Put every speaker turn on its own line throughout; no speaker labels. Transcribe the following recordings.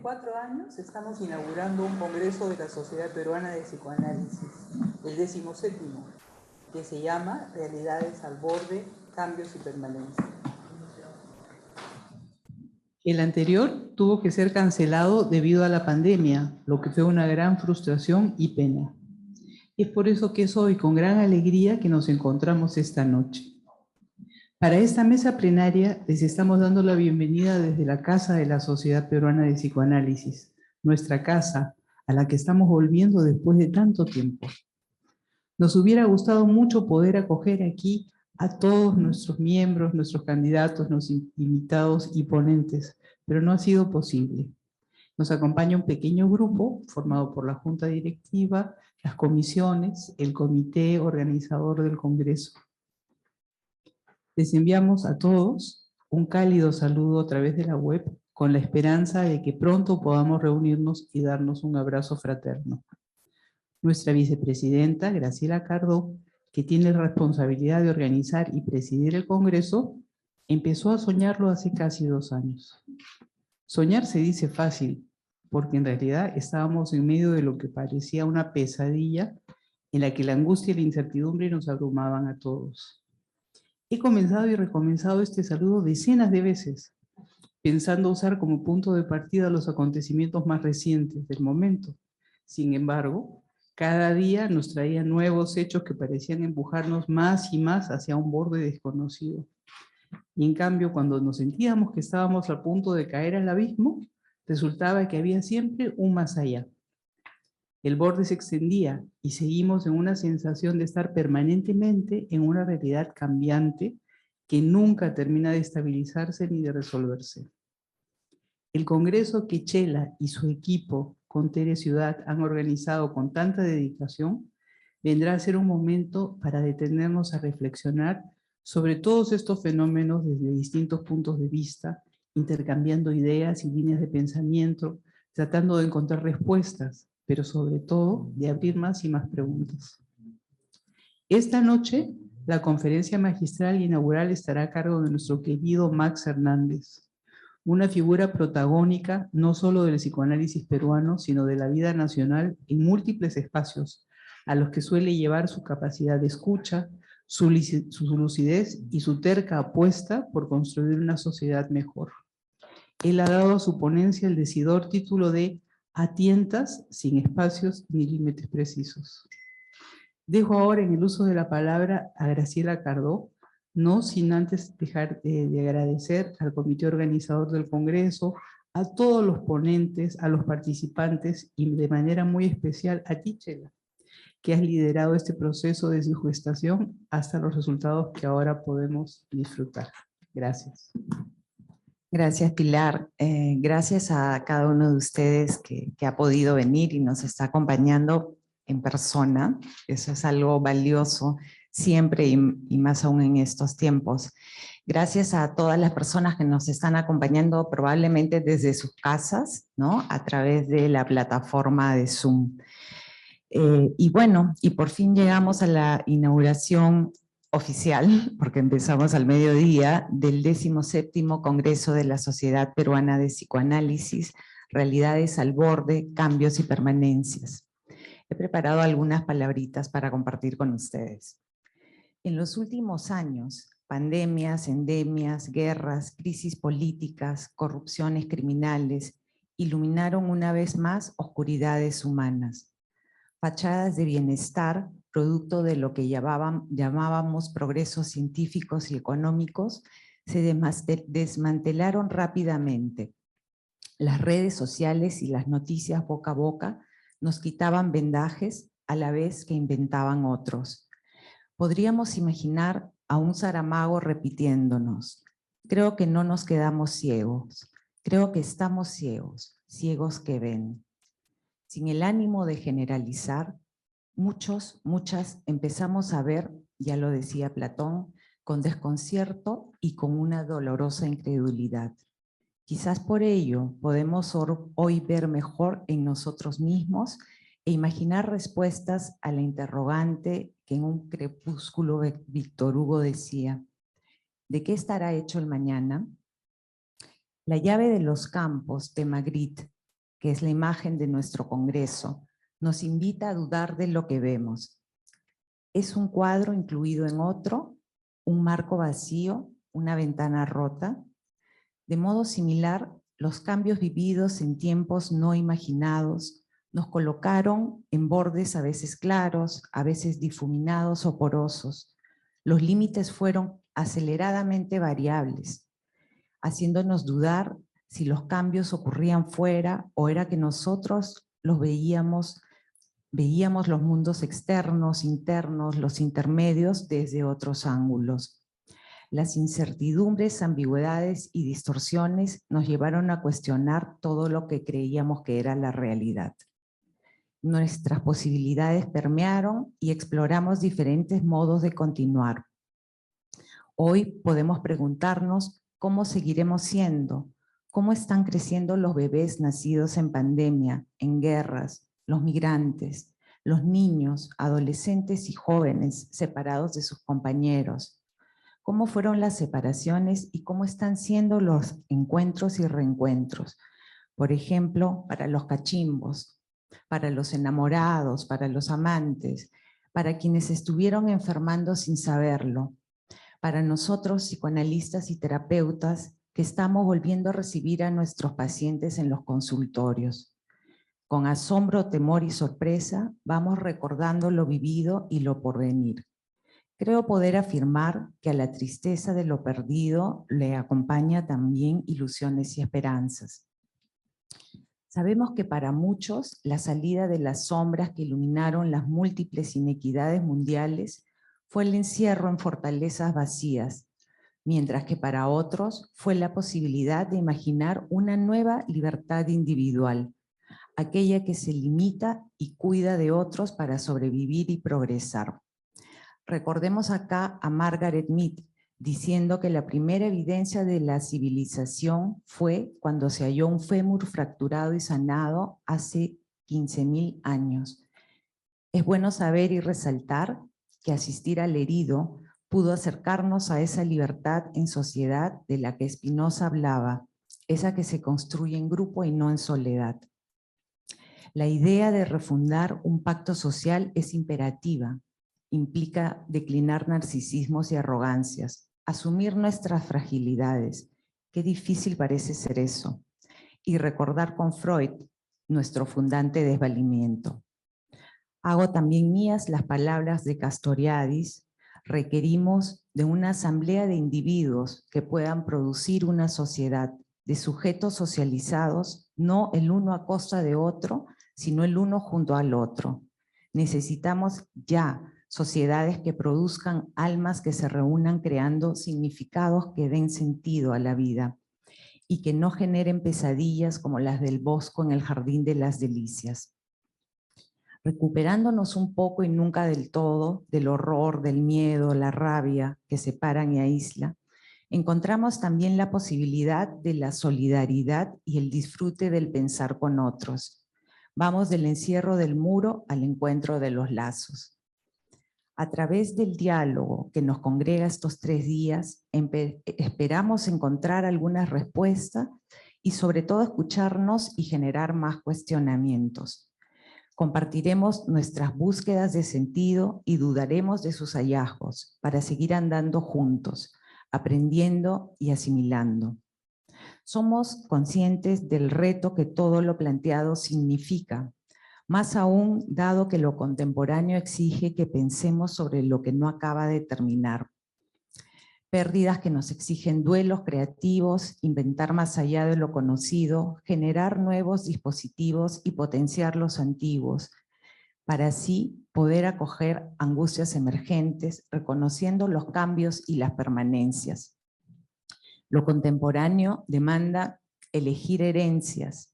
4 años estamos inaugurando un congreso de la Sociedad Peruana de Psicoanálisis, el 17º, que se llama Realidades al Borde, Cambios y Permanencia. El anterior tuvo que ser cancelado debido a la pandemia, lo que fue una gran frustración y pena. Es por eso que es hoy con gran alegría que nos encontramos esta noche. Para esta mesa plenaria les estamos dando la bienvenida desde la Casa de la Sociedad Peruana de Psicoanálisis, nuestra casa, a la que estamos volviendo después de tanto tiempo. Nos hubiera gustado mucho poder acoger aquí a todos nuestros miembros, nuestros candidatos, nuestros invitados y ponentes, pero no ha sido posible. Nos acompaña un pequeño grupo formado por la Junta Directiva, las comisiones, el comité organizador del Congreso. Les enviamos a todos un cálido saludo a través de la web con la esperanza de que pronto podamos reunirnos y darnos un abrazo fraterno. Nuestra vicepresidenta, Graciela Cardó, que tiene la responsabilidad de organizar y presidir el Congreso, empezó a soñarlo hace casi 2 años. Soñar se dice fácil, porque en realidad estábamos en medio de lo que parecía una pesadilla en la que la angustia y la incertidumbre nos abrumaban a todos. He comenzado y recomenzado este saludo decenas de veces, pensando usar como punto de partida los acontecimientos más recientes del momento. Sin embargo, cada día nos traía nuevos hechos que parecían empujarnos más y más hacia un borde desconocido. Y en cambio, cuando nos sentíamos que estábamos a punto de caer al abismo, resultaba que había siempre un más allá. El borde se extendía y seguimos en una sensación de estar permanentemente en una realidad cambiante que nunca termina de estabilizarse ni de resolverse. El congreso que Chela y su equipo con Tere Ciudad han organizado con tanta dedicación vendrá a ser un momento para detenernos a reflexionar sobre todos estos fenómenos desde distintos puntos de vista, intercambiando ideas y líneas de pensamiento, tratando de encontrar respuestas, pero sobre todo de abrir más y más preguntas. Esta noche, la conferencia magistral inaugural estará a cargo de nuestro querido Max Hernández, una figura protagónica no solo del psicoanálisis peruano, sino de la vida nacional en múltiples espacios, a los que suele llevar su capacidad de escucha, su lucidez y su terca apuesta por construir una sociedad mejor. Él ha dado a su ponencia el decidor título de "A tientas, sin espacios ni límites precisos". Dejo ahora en el uso de la palabra a Graciela Cardó, no sin antes dejar de agradecer al comité organizador del Congreso, a todos los ponentes, a los participantes y de manera muy especial a ti, Chela, que has liderado este proceso desde su gestación hasta los resultados que ahora podemos disfrutar. Gracias.
Gracias, Pilar. Gracias a cada uno de ustedes que ha podido venir y nos está acompañando en persona. Eso es algo valioso siempre y más aún en estos tiempos. Gracias a todas las personas que nos están acompañando probablemente desde sus casas, ¿no? A través de la plataforma de Zoom. Y bueno, y por fin llegamos a la inauguración oficial, porque empezamos al mediodía, del 17º Congreso de la Sociedad Peruana de Psicoanálisis, Realidades al Borde, Cambios y Permanencias. He preparado algunas palabritas para compartir con ustedes. En los últimos años, pandemias, endemias, guerras, crisis políticas, corrupciones criminales, iluminaron una vez más oscuridades humanas. Fachadas de bienestar, producto de lo que llamábamos progresos científicos y económicos, se desmantelaron rápidamente. Las redes sociales y las noticias boca a boca nos quitaban vendajes a la vez que inventaban otros. Podríamos imaginar a un Saramago repitiéndonos: creo que no nos quedamos ciegos, creo que estamos ciegos, ciegos que ven. Sin el ánimo de generalizar, muchas empezamos a ver, ya lo decía Platón, con desconcierto y con una dolorosa incredulidad. Quizás por ello podemos hoy ver mejor en nosotros mismos e imaginar respuestas a la interrogante que en un crepúsculo Víctor Hugo decía: ¿de qué estará hecho el mañana? La llave de los campos de Magritte que es la imagen de nuestro Congreso, nos invita a dudar de lo que vemos. Es un cuadro incluido en otro, un marco vacío, una ventana rota. De modo similar, los cambios vividos en tiempos no imaginados nos colocaron en bordes a veces claros, a veces difuminados o porosos. Los límites fueron aceleradamente variables, haciéndonos dudar si los cambios ocurrían fuera o era que nosotros los veíamos los mundos externos, internos, los intermedios desde otros ángulos. Las incertidumbres, ambigüedades y distorsiones nos llevaron a cuestionar todo lo que creíamos que era la realidad. Nuestras posibilidades permearon y exploramos diferentes modos de continuar. Hoy podemos preguntarnos cómo seguiremos siendo, cómo están creciendo los bebés nacidos en pandemia, en guerras, los migrantes, los niños, adolescentes y jóvenes separados de sus compañeros. ¿Cómo fueron las separaciones y cómo están siendo los encuentros y reencuentros? Por ejemplo, para los cachimbos, para los enamorados, para los amantes, para quienes estuvieron enfermando sin saberlo, para nosotros psicoanalistas y terapeutas que estamos volviendo a recibir a nuestros pacientes en los consultorios. Con asombro, temor y sorpresa vamos recordando lo vivido y lo porvenir. Creo poder afirmar que a la tristeza de lo perdido le acompaña también ilusiones y esperanzas. Sabemos que para muchos la salida de las sombras que iluminaron las múltiples inequidades mundiales fue el encierro en fortalezas vacías, mientras que para otros fue la posibilidad de imaginar una nueva libertad individual, aquella que se limita y cuida de otros para sobrevivir y progresar. Recordemos acá a Margaret Mead diciendo que la primera evidencia de la civilización fue cuando se halló un fémur fracturado y sanado hace 15.000 años. Es bueno saber y resaltar que asistir al herido pudo acercarnos a esa libertad en sociedad de la que Spinoza hablaba, esa que se construye en grupo y no en soledad. La idea de refundar un pacto social es imperativa. Implica declinar narcisismos y arrogancias, asumir nuestras fragilidades. Qué difícil parece ser eso. Y recordar con Freud nuestro fundante desvalimiento. Hago también mías las palabras de Castoriadis. Requerimos de una asamblea de individuos que puedan producir una sociedad de sujetos socializados, no el uno a costa de otro, sino el uno junto al otro. Necesitamos ya sociedades que produzcan almas que se reúnan creando significados que den sentido a la vida y que no generen pesadillas como las del Bosco en el Jardín de las Delicias. Recuperándonos un poco y nunca del todo del horror, del miedo, la rabia que separan y aísla, encontramos también la posibilidad de la solidaridad y el disfrute del pensar con otros. Vamos del encierro del muro al encuentro de los lazos. A través del diálogo que nos congrega estos 3 días, esperamos encontrar algunas respuestas y sobre todo escucharnos y generar más cuestionamientos. Compartiremos nuestras búsquedas de sentido y dudaremos de sus hallazgos para seguir andando juntos, aprendiendo y asimilando. Somos conscientes del reto que todo lo planteado significa, más aún dado que lo contemporáneo exige que pensemos sobre lo que no acaba de terminar. Pérdidas que nos exigen duelos creativos, inventar más allá de lo conocido, generar nuevos dispositivos y potenciar los antiguos, para así poder acoger angustias emergentes, reconociendo los cambios y las permanencias. Lo contemporáneo demanda elegir herencias,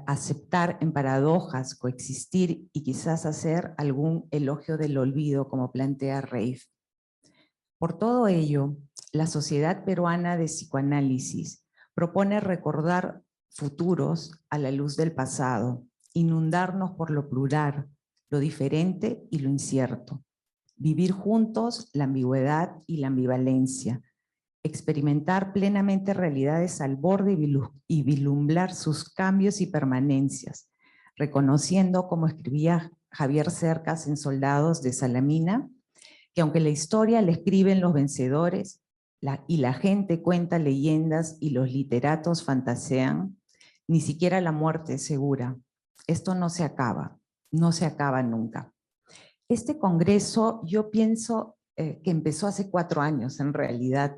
aceptar en paradojas, coexistir y quizás hacer algún elogio del olvido, como plantea Reif. Por todo ello, la Sociedad Peruana de Psicoanálisis propone recordar futuros a la luz del pasado, inundarnos por lo plural, lo diferente y lo incierto, vivir juntos la ambigüedad y la ambivalencia, experimentar plenamente realidades al borde y vislumbrar sus cambios y permanencias, reconociendo, como escribía Javier Cercas en Soldados de Salamina, que aunque la historia la escriben los vencedores y la gente cuenta leyendas y los literatos fantasean, ni siquiera la muerte es segura. Esto no se acaba nunca. Este congreso, yo pienso que empezó hace 4 años en realidad.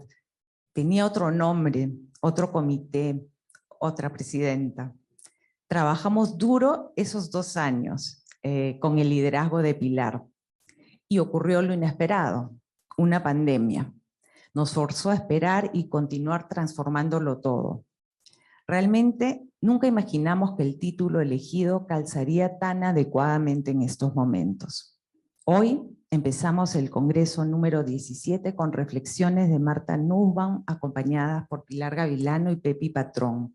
Tenía otro nombre, otro comité, otra presidenta. Trabajamos duro esos 2 años con el liderazgo de Pilar. Y ocurrió lo inesperado, una pandemia. Nos forzó a esperar y continuar transformándolo todo. Realmente nunca imaginamos que el título elegido calzaría tan adecuadamente en estos momentos. Hoy empezamos el Congreso número 17 con reflexiones de Marta Nussbaum, acompañadas por Pilar Gavilano y Pepi Patrón.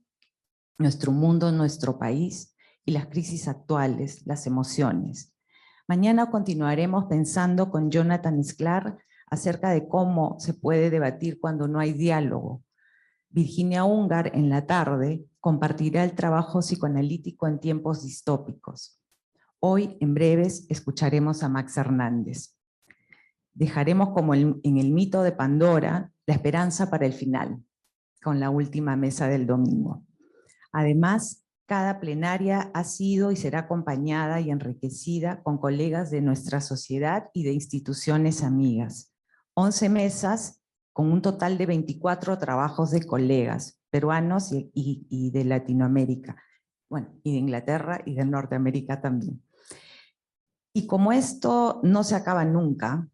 Nuestro mundo, nuestro país y las crisis actuales, las emociones. Mañana continuaremos pensando con Jonathan Sklar acerca de cómo se puede debatir cuando no hay diálogo. Virginia Ungar, en la tarde, compartirá el trabajo psicoanalítico en tiempos distópicos. Hoy, en breves, escucharemos a Max Hernández. Dejaremos como en el mito de Pandora la esperanza para el final, con la última mesa del domingo. Además, cada plenaria ha sido y será acompañada y enriquecida con colegas de nuestra sociedad y de instituciones amigas. 11 mesas con un total de 24 trabajos de colegas peruanos y de Latinoamérica, bueno, y de Inglaterra y de Norteamérica también. Y como esto no se acaba nunca,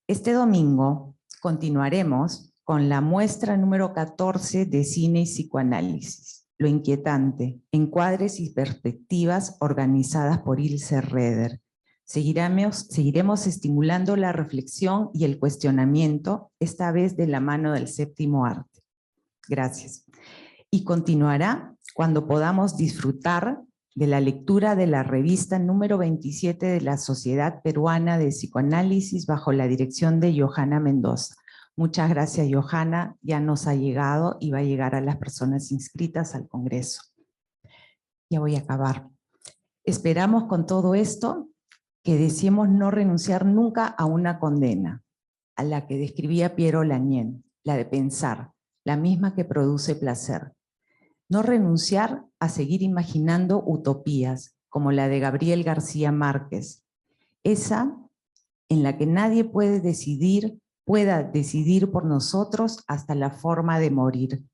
este domingo continuaremos con la muestra número 14 de Cine y Psicoanálisis, Lo Inquietante, Encuadres y Perspectivas, organizadas por Ilse Reder. Seguiremos estimulando la reflexión y el cuestionamiento, esta vez de la mano del séptimo arte. Gracias. Y continuará cuando podamos disfrutar de la lectura de la revista número 27 de la Sociedad Peruana de Psicoanálisis bajo la dirección de Johanna Mendoza. Muchas gracias, Johanna. Ya nos ha llegado y va a llegar a las personas inscritas al Congreso. Ya voy a acabar. Esperamos con todo esto que deseemos no renunciar nunca a una condena, a la que describía Piero Lañén, la de pensar, la misma que produce placer. No renunciar a seguir imaginando utopías, como la de Gabriel García Márquez, esa en la que nadie pueda decidir por nosotros hasta la forma de morir,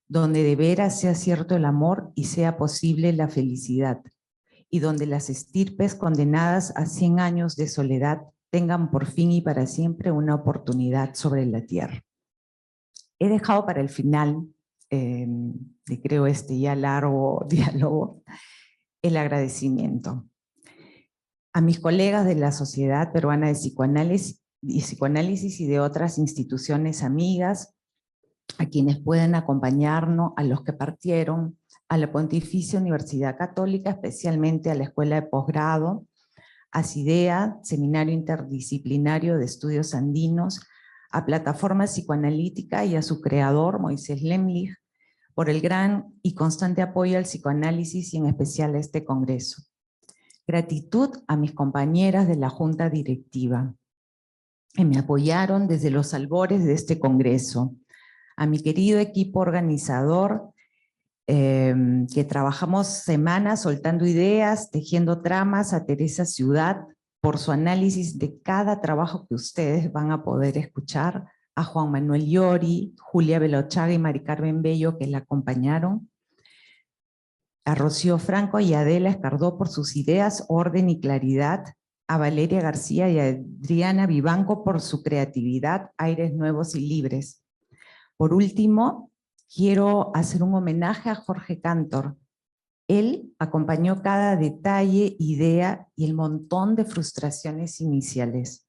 donde de veras sea cierto el amor y sea posible la felicidad, y donde las estirpes condenadas a 100 años de soledad tengan por fin y para siempre una oportunidad sobre la tierra. He dejado para el final, creo ya largo diálogo, el agradecimiento a mis colegas de la Sociedad Peruana de Psicoanálisis y de otras instituciones amigas, a quienes pueden acompañarnos, a los que partieron, a la Pontificia Universidad Católica, especialmente a la Escuela de Posgrado, a CIDEA, Seminario Interdisciplinario de Estudios Andinos, a Plataforma Psicoanalítica y a su creador, Moisés Lemlich, por el gran y constante apoyo al psicoanálisis y en especial a este congreso. Gratitud a mis compañeras de la Junta Directiva, que me apoyaron desde los albores de este congreso, a mi querido equipo organizador, que trabajamos semanas soltando ideas, tejiendo tramas, a Teresa Ciudad, por su análisis de cada trabajo que ustedes van a poder escuchar, a Juan Manuel Llori, Julia Belochaga y Mari Carmen Bello, que la acompañaron, a Rocío Franco y Adela Escardó por sus ideas, orden y claridad, a Valeria García y a Adriana Vivanco por su creatividad, aires nuevos y libres. Por último, quiero hacer un homenaje a Jorge Cantor. Él acompañó cada detalle, idea y el montón de frustraciones iniciales.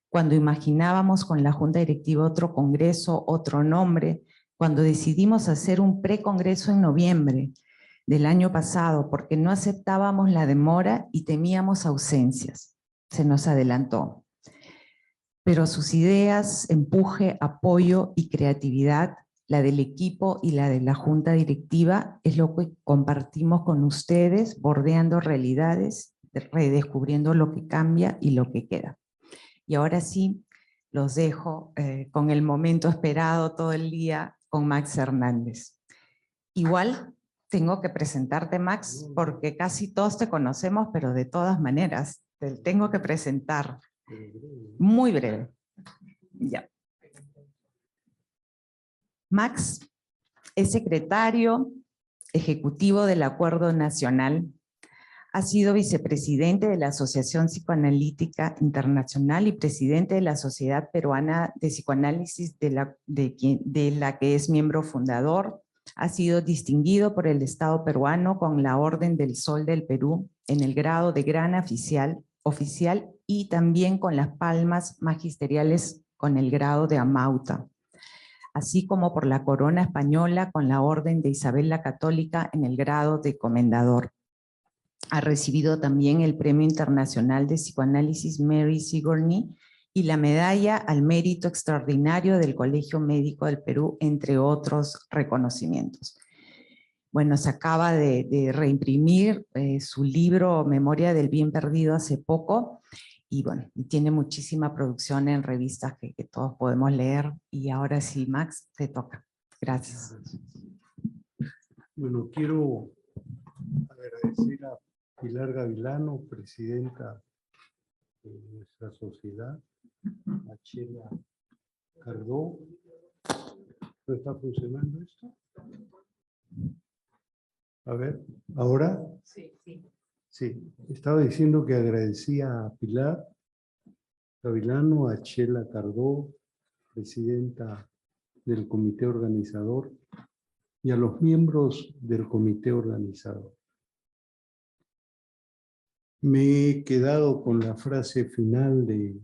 Cuando imaginábamos con la Junta Directiva otro congreso, otro nombre, cuando decidimos hacer un precongreso en noviembre del año pasado, porque no aceptábamos la demora y temíamos ausencias. Se nos adelantó. pero sus ideas, empuje, apoyo y creatividad, la del equipo y la de la junta directiva, es lo que compartimos con ustedes, bordeando realidades, redescubriendo lo que cambia y lo que queda. Y ahora sí, los dejo con el momento esperado todo el día con Max Hernández. Igual tengo que presentarte, Max, porque casi todos te conocemos, pero de todas maneras, te tengo que presentar. Muy breve. Ya. Max es secretario ejecutivo del Acuerdo Nacional. Ha sido vicepresidente de la Asociación Psicoanalítica Internacional y presidente de la Sociedad Peruana de Psicoanálisis, de la que es miembro fundador. Ha sido distinguido por el Estado peruano con la Orden del Sol del Perú en el grado de gran oficial y también con las palmas magisteriales con el grado de amauta, así como por la Corona Española con la Orden de Isabel la Católica en el grado de comendador. Ha recibido también el Premio Internacional de Psicoanálisis Mary Sigourney y la Medalla al Mérito Extraordinario del Colegio Médico del Perú, entre otros reconocimientos. Bueno, se acaba de reimprimir su libro Memoria del Bien Perdido hace poco, y bueno, tiene muchísima producción en revistas que todos podemos leer. Y ahora sí, Max, te toca. Gracias.
Bueno, quiero agradecer a Pilar Gavilano, presidenta de nuestra sociedad, a Chela Cardó. ¿No está funcionando esto? A ver, ¿ahora?
Sí, sí.
Sí, estaba diciendo que agradecía a Pilar Gavilano, a Chela Cardó, presidenta del comité organizador, y a los miembros del comité organizador. Me he quedado con la frase final de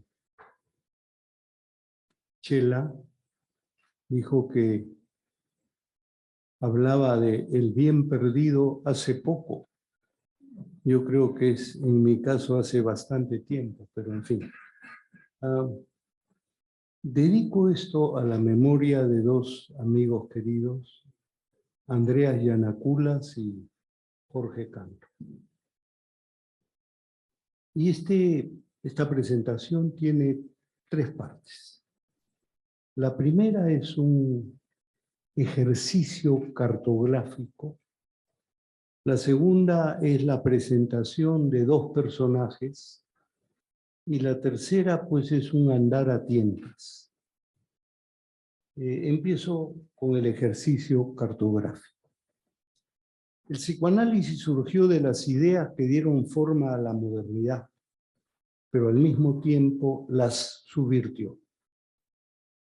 Chela. Dijo que hablaba de el bien perdido hace poco. Yo creo que es, en mi caso, hace bastante tiempo, pero en fin. Dedico esto a la memoria de dos amigos queridos, Andreas Yanaculas y Jorge Canto. Y esta presentación tiene tres partes. La primera es un ejercicio cartográfico. La segunda es la presentación de dos personajes. Y la tercera, pues, es un andar a tientas. Empiezo con el ejercicio cartográfico. El psicoanálisis surgió de las ideas que dieron forma a la modernidad, pero al mismo tiempo las subvirtió.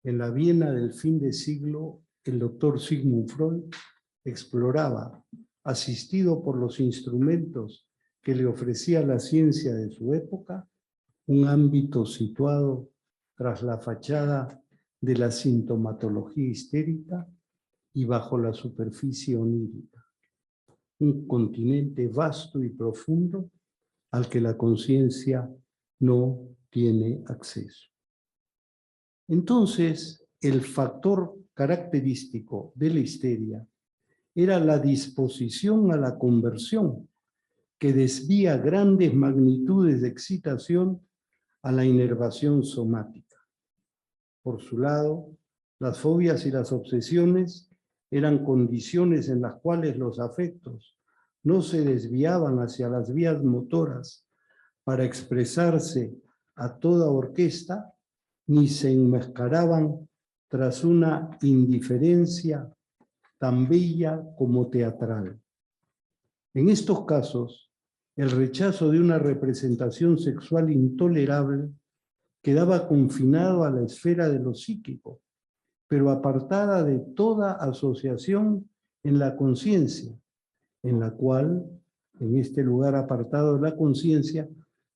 En la Viena del fin de siglo, el doctor Sigmund Freud exploraba, asistido por los instrumentos que le ofrecía la ciencia de su época, un ámbito situado tras la fachada de la sintomatología histérica y bajo la superficie onírica. Un continente vasto y profundo al que la conciencia no tiene acceso. Entonces, el factor característico de la histeria era la disposición a la conversión que desvía grandes magnitudes de excitación a la inervación somática. Por su lado, las fobias y las obsesiones eran condiciones en las cuales los afectos no se desviaban hacia las vías motoras para expresarse a toda orquesta, ni se enmascaraban tras una indiferencia tan bella como teatral. En estos casos, el rechazo de una representación sexual intolerable quedaba confinado a la esfera de lo psíquico, pero apartada de toda asociación en la conciencia, en la cual, en este lugar apartado de la conciencia,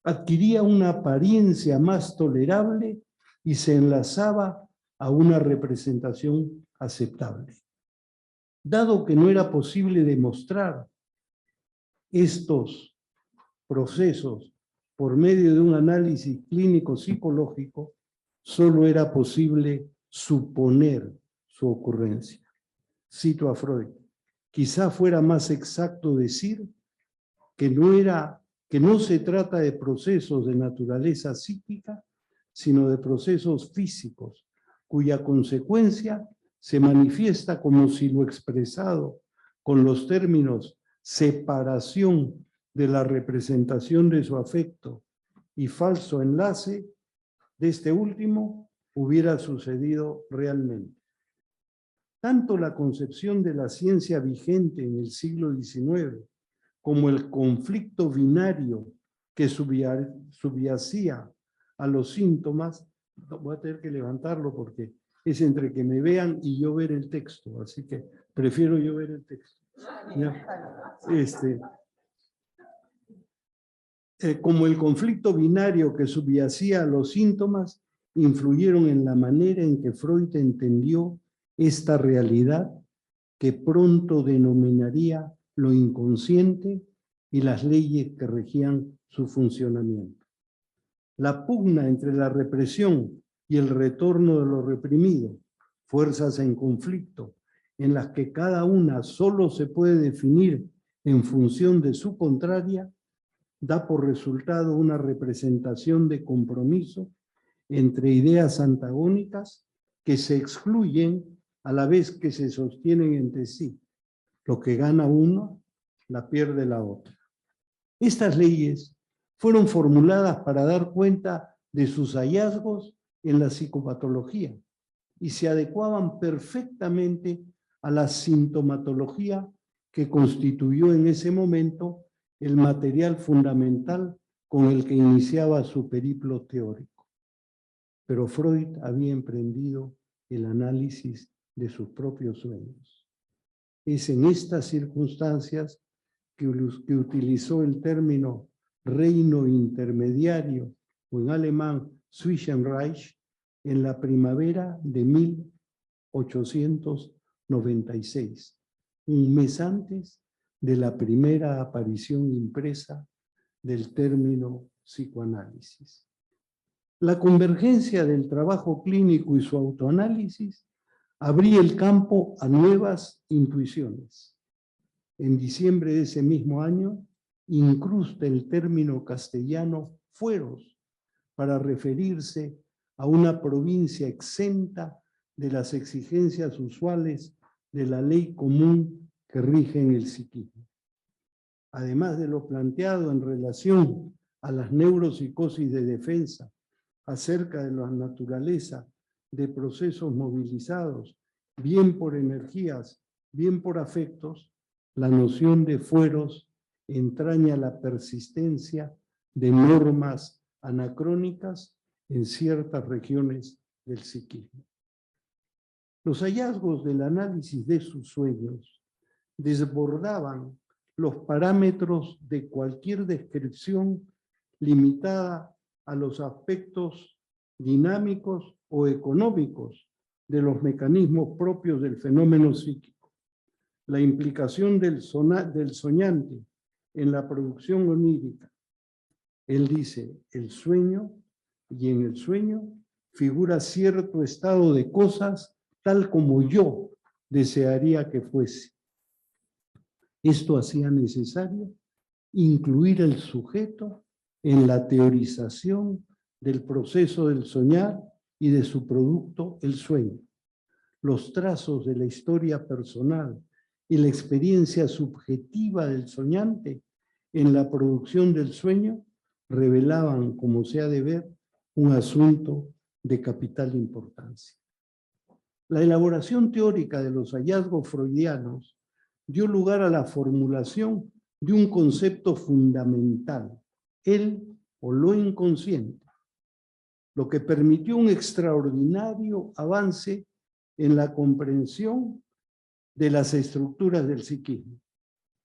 adquiría una apariencia más tolerable y se enlazaba a una representación aceptable. Dado que no era posible demostrar estos procesos por medio de un análisis clínico psicológico, solo era posible suponer su ocurrencia. Cito a Freud: quizá fuera más exacto decir que no se trata de procesos de naturaleza psíquica, sino de procesos físicos, cuya consecuencia se manifiesta como si lo expresado con los términos separación de la representación de su afecto y falso enlace de este último hubiera sucedido realmente. Tanto la concepción de la ciencia vigente en el siglo XIX como el conflicto binario que subyacía a los síntomas, voy a tener que levantarlo porque es entre que me vean y yo ver el texto, así que prefiero yo ver el texto. Como el conflicto binario que subyacía a los síntomas, influyeron en la manera en que Freud entendió esta realidad que pronto denominaría lo inconsciente y las leyes que regían su funcionamiento. La pugna entre la represión y el retorno de lo reprimido, fuerzas en conflicto, en las que cada una solo se puede definir en función de su contraria, da por resultado una representación de compromiso entre ideas antagónicas que se excluyen a la vez que se sostienen entre sí. Lo que gana uno, la pierde la otra. Estas leyes fueron formuladas para dar cuenta de sus hallazgos en la psicopatología y se adecuaban perfectamente a la sintomatología que constituyó en ese momento el material fundamental con el que iniciaba su periplo teórico. Pero Freud había emprendido el análisis de sus propios sueños. Es en estas circunstancias que utilizó el término reino intermediario, o en alemán Zwischenreich, en la primavera de 1896, un mes antes de la primera aparición impresa del término psicoanálisis. La convergencia del trabajo clínico y su autoanálisis abría el campo a nuevas intuiciones. En diciembre de ese mismo año, incrusta el término castellano fueros para referirse a una provincia exenta de las exigencias usuales de la ley común que rige en el psiquismo. Además de lo planteado en relación a las neuropsicosis de defensa acerca de la naturaleza de procesos movilizados, bien por energías, bien por afectos, la noción de fueros entraña la persistencia de normas anacrónicas en ciertas regiones del psiquismo. Los hallazgos del análisis de sus sueños desbordaban los parámetros de cualquier descripción limitada a los aspectos dinámicos o económicos de los mecanismos propios del fenómeno psíquico. La implicación del soñante en la producción onírica. Él dice, el sueño, y en el sueño figura cierto estado de cosas tal como yo desearía que fuese. Esto hacía necesario incluir el sujeto en la teorización del proceso del soñar y de su producto, el sueño. Los trazos de la historia personal y la experiencia subjetiva del soñante en la producción del sueño revelaban, como se ha de ver, un asunto de capital importancia. La elaboración teórica de los hallazgos freudianos dio lugar a la formulación de un concepto fundamental, el o lo inconsciente, lo que permitió un extraordinario avance en la comprensión de las estructuras del psiquismo.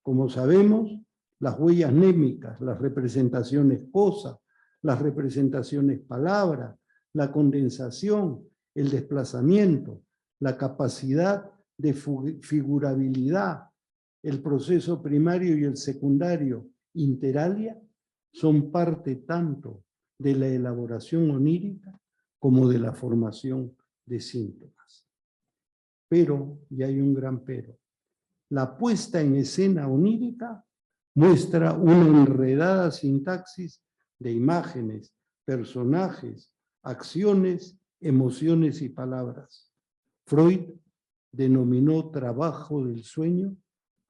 Como sabemos, las huellas némicas, las representaciones cosa, las representaciones palabra, la condensación, el desplazamiento, la capacidad de figurabilidad, el proceso primario y el secundario, interalia, son parte tanto de la elaboración onírica como de la formación de síntomas. Pero, y hay un gran pero, la puesta en escena onírica muestra una enredada sintaxis de imágenes, personajes, acciones, emociones y palabras. Freud denominó trabajo del sueño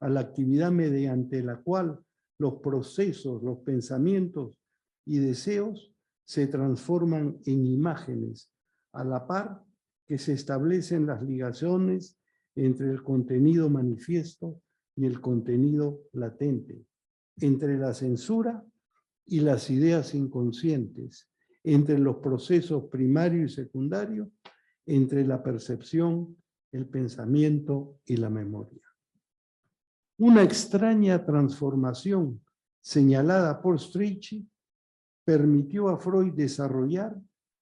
a la actividad mediante la cual los procesos, los pensamientos y deseos se transforman en imágenes, a la par que se establecen las ligaciones entre el contenido manifiesto y el contenido latente, entre la censura y las ideas inconscientes, entre los procesos primario y secundario, entre la percepción, el pensamiento y la memoria. Una extraña transformación señalada por Strachey permitió a Freud desarrollar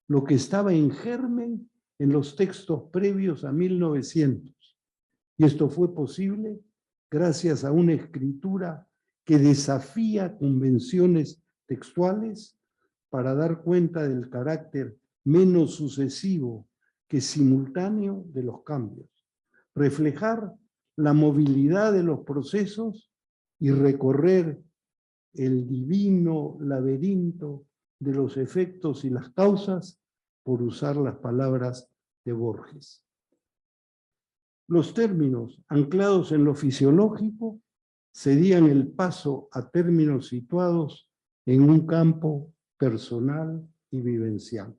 lo que estaba en germen en los textos previos a 1900. Y esto fue posible gracias a una escritura que desafía convenciones textuales para dar cuenta del carácter menos sucesivo que simultáneo de los cambios, reflejar la movilidad de los procesos y recorrer el divino laberinto de los efectos y las causas, por usar las palabras de Borges. Los términos anclados en lo fisiológico cedían el paso a términos situados en un campo personal y vivencial.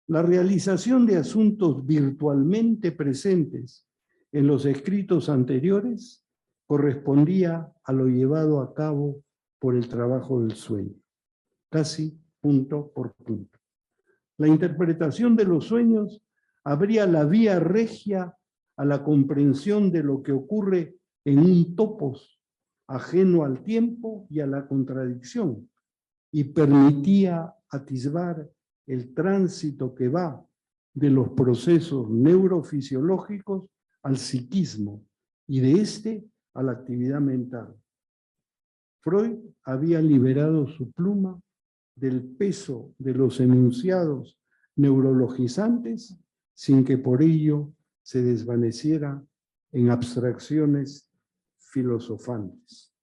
La realización de asuntos virtualmente presentes en los escritos anteriores correspondía a lo llevado a cabo por el trabajo del sueño, casi punto por punto. La interpretación de los sueños abría la vía regia a la comprensión de lo que ocurre en un topos ajeno al tiempo y a la contradicción, y permitía atisbar el tránsito que va de los procesos neurofisiológicos al psiquismo y de este a la actividad mental. Freud había liberado su pluma del peso de los enunciados neurologizantes sin que por ello se desvaneciera en abstracciones filosofantes.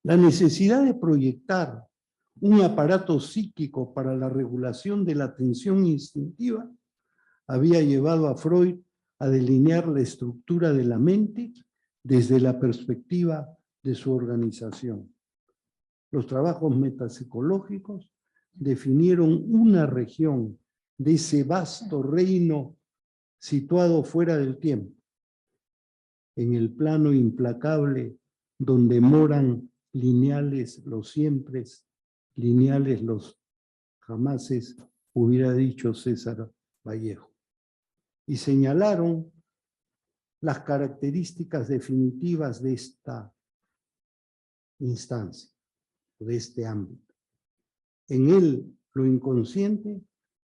La necesidad de proyectar un aparato psíquico para la regulación de la atención instintiva había llevado a Freud a delinear la estructura de la mente desde la perspectiva de su organización. Los trabajos metapsicológicos definieron una región de ese vasto reino situado fuera del tiempo, en el plano implacable donde moran lineales los siempres, lineales los jamases, hubiera dicho César Vallejo. Y señalaron las características definitivas de esta instancia, de este ámbito. En él, lo inconsciente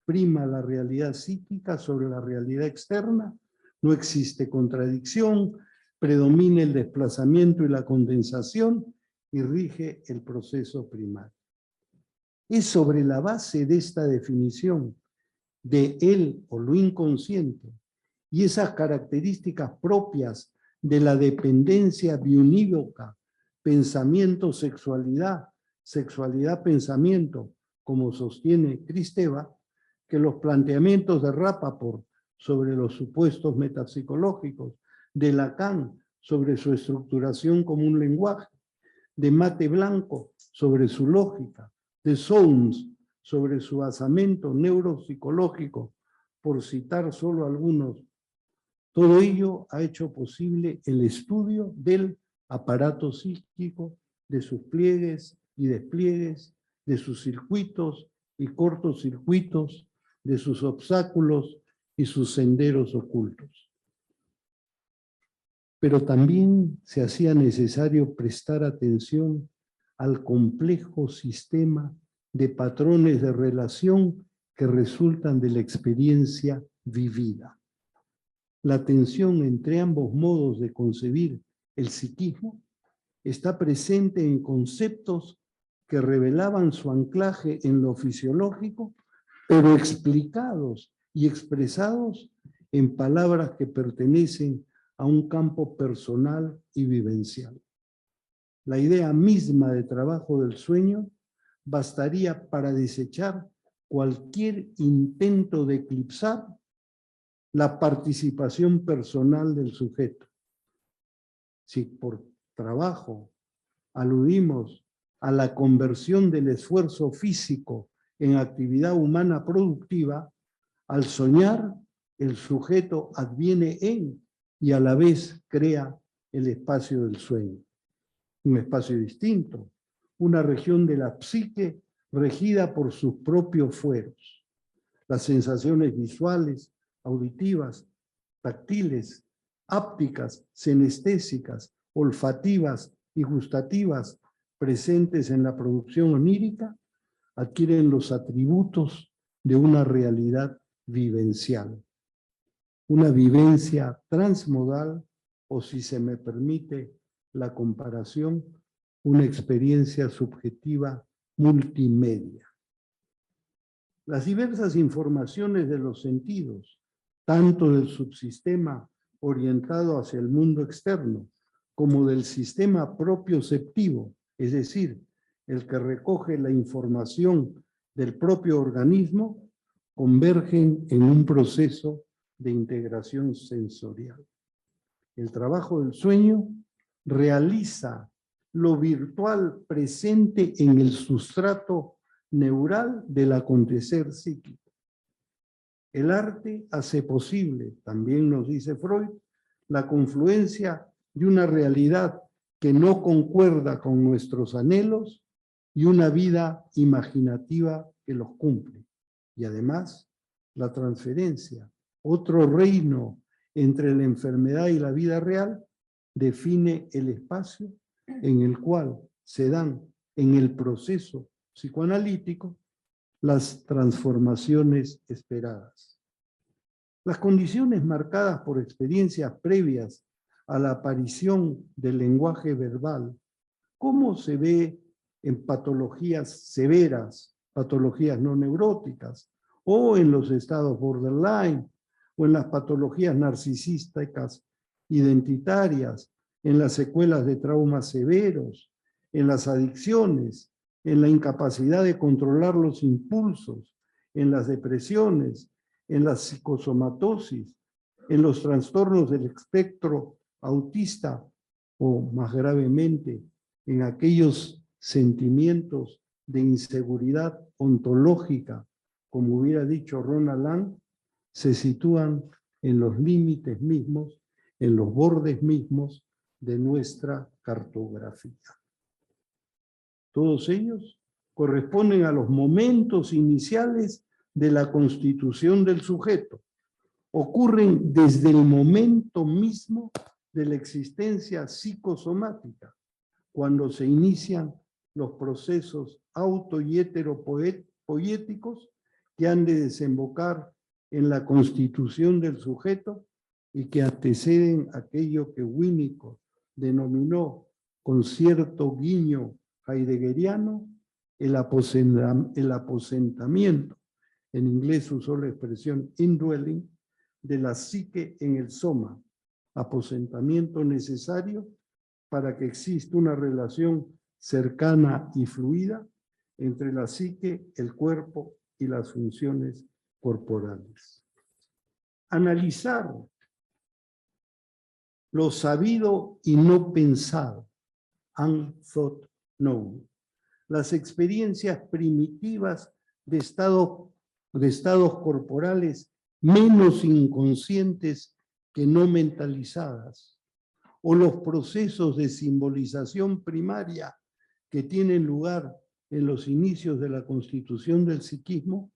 prima la realidad psíquica sobre la realidad externa, no existe contradicción, predomina el desplazamiento y la condensación y rige el proceso primario. Es sobre la base de esta definición de él o lo inconsciente y esas características propias de la dependencia biunívoca, pensamiento-sexualidad, sexualidad-pensamiento, como sostiene Kristeva, que los planteamientos de Rappaport sobre los supuestos metapsicológicos, de Lacan sobre su estructuración como un lenguaje, de Mate Blanco sobre su lógica, de Solms sobre su basamento neuropsicológico, por citar solo algunos. Todo ello ha hecho posible el estudio del aparato psíquico, de sus pliegues y despliegues, de sus circuitos y cortocircuitos, de sus obstáculos y sus senderos ocultos. Pero también se hacía necesario prestar atención al complejo sistema de patrones de relación que resultan de la experiencia vivida. La tensión entre ambos modos de concebir el psiquismo está presente en conceptos que revelaban su anclaje en lo fisiológico, pero explicados y expresados en palabras que pertenecen a un campo personal y vivencial. La idea misma de trabajo del sueño bastaría para desechar cualquier intento de eclipsar la participación personal del sujeto. Si por trabajo aludimos a la conversión del esfuerzo físico en actividad humana productiva, al soñar, el sujeto adviene en y a la vez crea el espacio del sueño. Un espacio distinto, una región de la psique regida por sus propios fueros. Las sensaciones visuales, auditivas, táctiles, hápticas, senestésicas, olfativas y gustativas presentes en la producción onírica adquieren los atributos de una realidad vivencial. Una vivencia transmodal, o si se me permite la comparación, una experiencia subjetiva multimedia. Las diversas informaciones de los sentidos, tanto del subsistema orientado hacia el mundo externo, como del sistema propioceptivo, es decir, el que recoge la información del propio organismo, convergen en un proceso de integración sensorial. El trabajo del sueño realiza lo virtual presente en el sustrato neural del acontecer psíquico. El arte hace posible, también nos dice Freud, la confluencia de una realidad que no concuerda con nuestros anhelos y una vida imaginativa que los cumple. Y además, la transferencia, otro reino entre la enfermedad y la vida real, define el espacio en el cual se dan en el proceso psicoanalítico las transformaciones esperadas. Las condiciones marcadas por experiencias previas a la aparición del lenguaje verbal, ¿cómo se ve en patologías severas, patologías no neuróticas, o en los estados borderline, o en las patologías narcisísticas identitarias, en las secuelas de traumas severos, en las adicciones, en la incapacidad de controlar los impulsos, en las depresiones, en la psicosomatosis, en los trastornos del espectro autista o, más gravemente, en aquellos sentimientos de inseguridad ontológica, como hubiera dicho Ronald Lang, se sitúan en los límites mismos, en los bordes mismos de nuestra cartografía. Todos ellos corresponden a los momentos iniciales de la constitución del sujeto. Ocurren desde el momento mismo de la existencia psicosomática, cuando se inician los procesos auto- y heteropoéticos que han de desembocar en la constitución del sujeto y que anteceden aquello que Winnicott denominó con cierto guiño heideggeriano el aposentamiento. En inglés usó la expresión indwelling de la psique en el soma, aposentamiento necesario para que exista una relación cercana y fluida entre la psique, el cuerpo y las funciones corporales. Analizar lo sabido y no pensado, unthought known, las experiencias primitivas de estados corporales menos inconscientes que no mentalizadas, o los procesos de simbolización primaria que tienen lugar en los inicios de la constitución del psiquismo.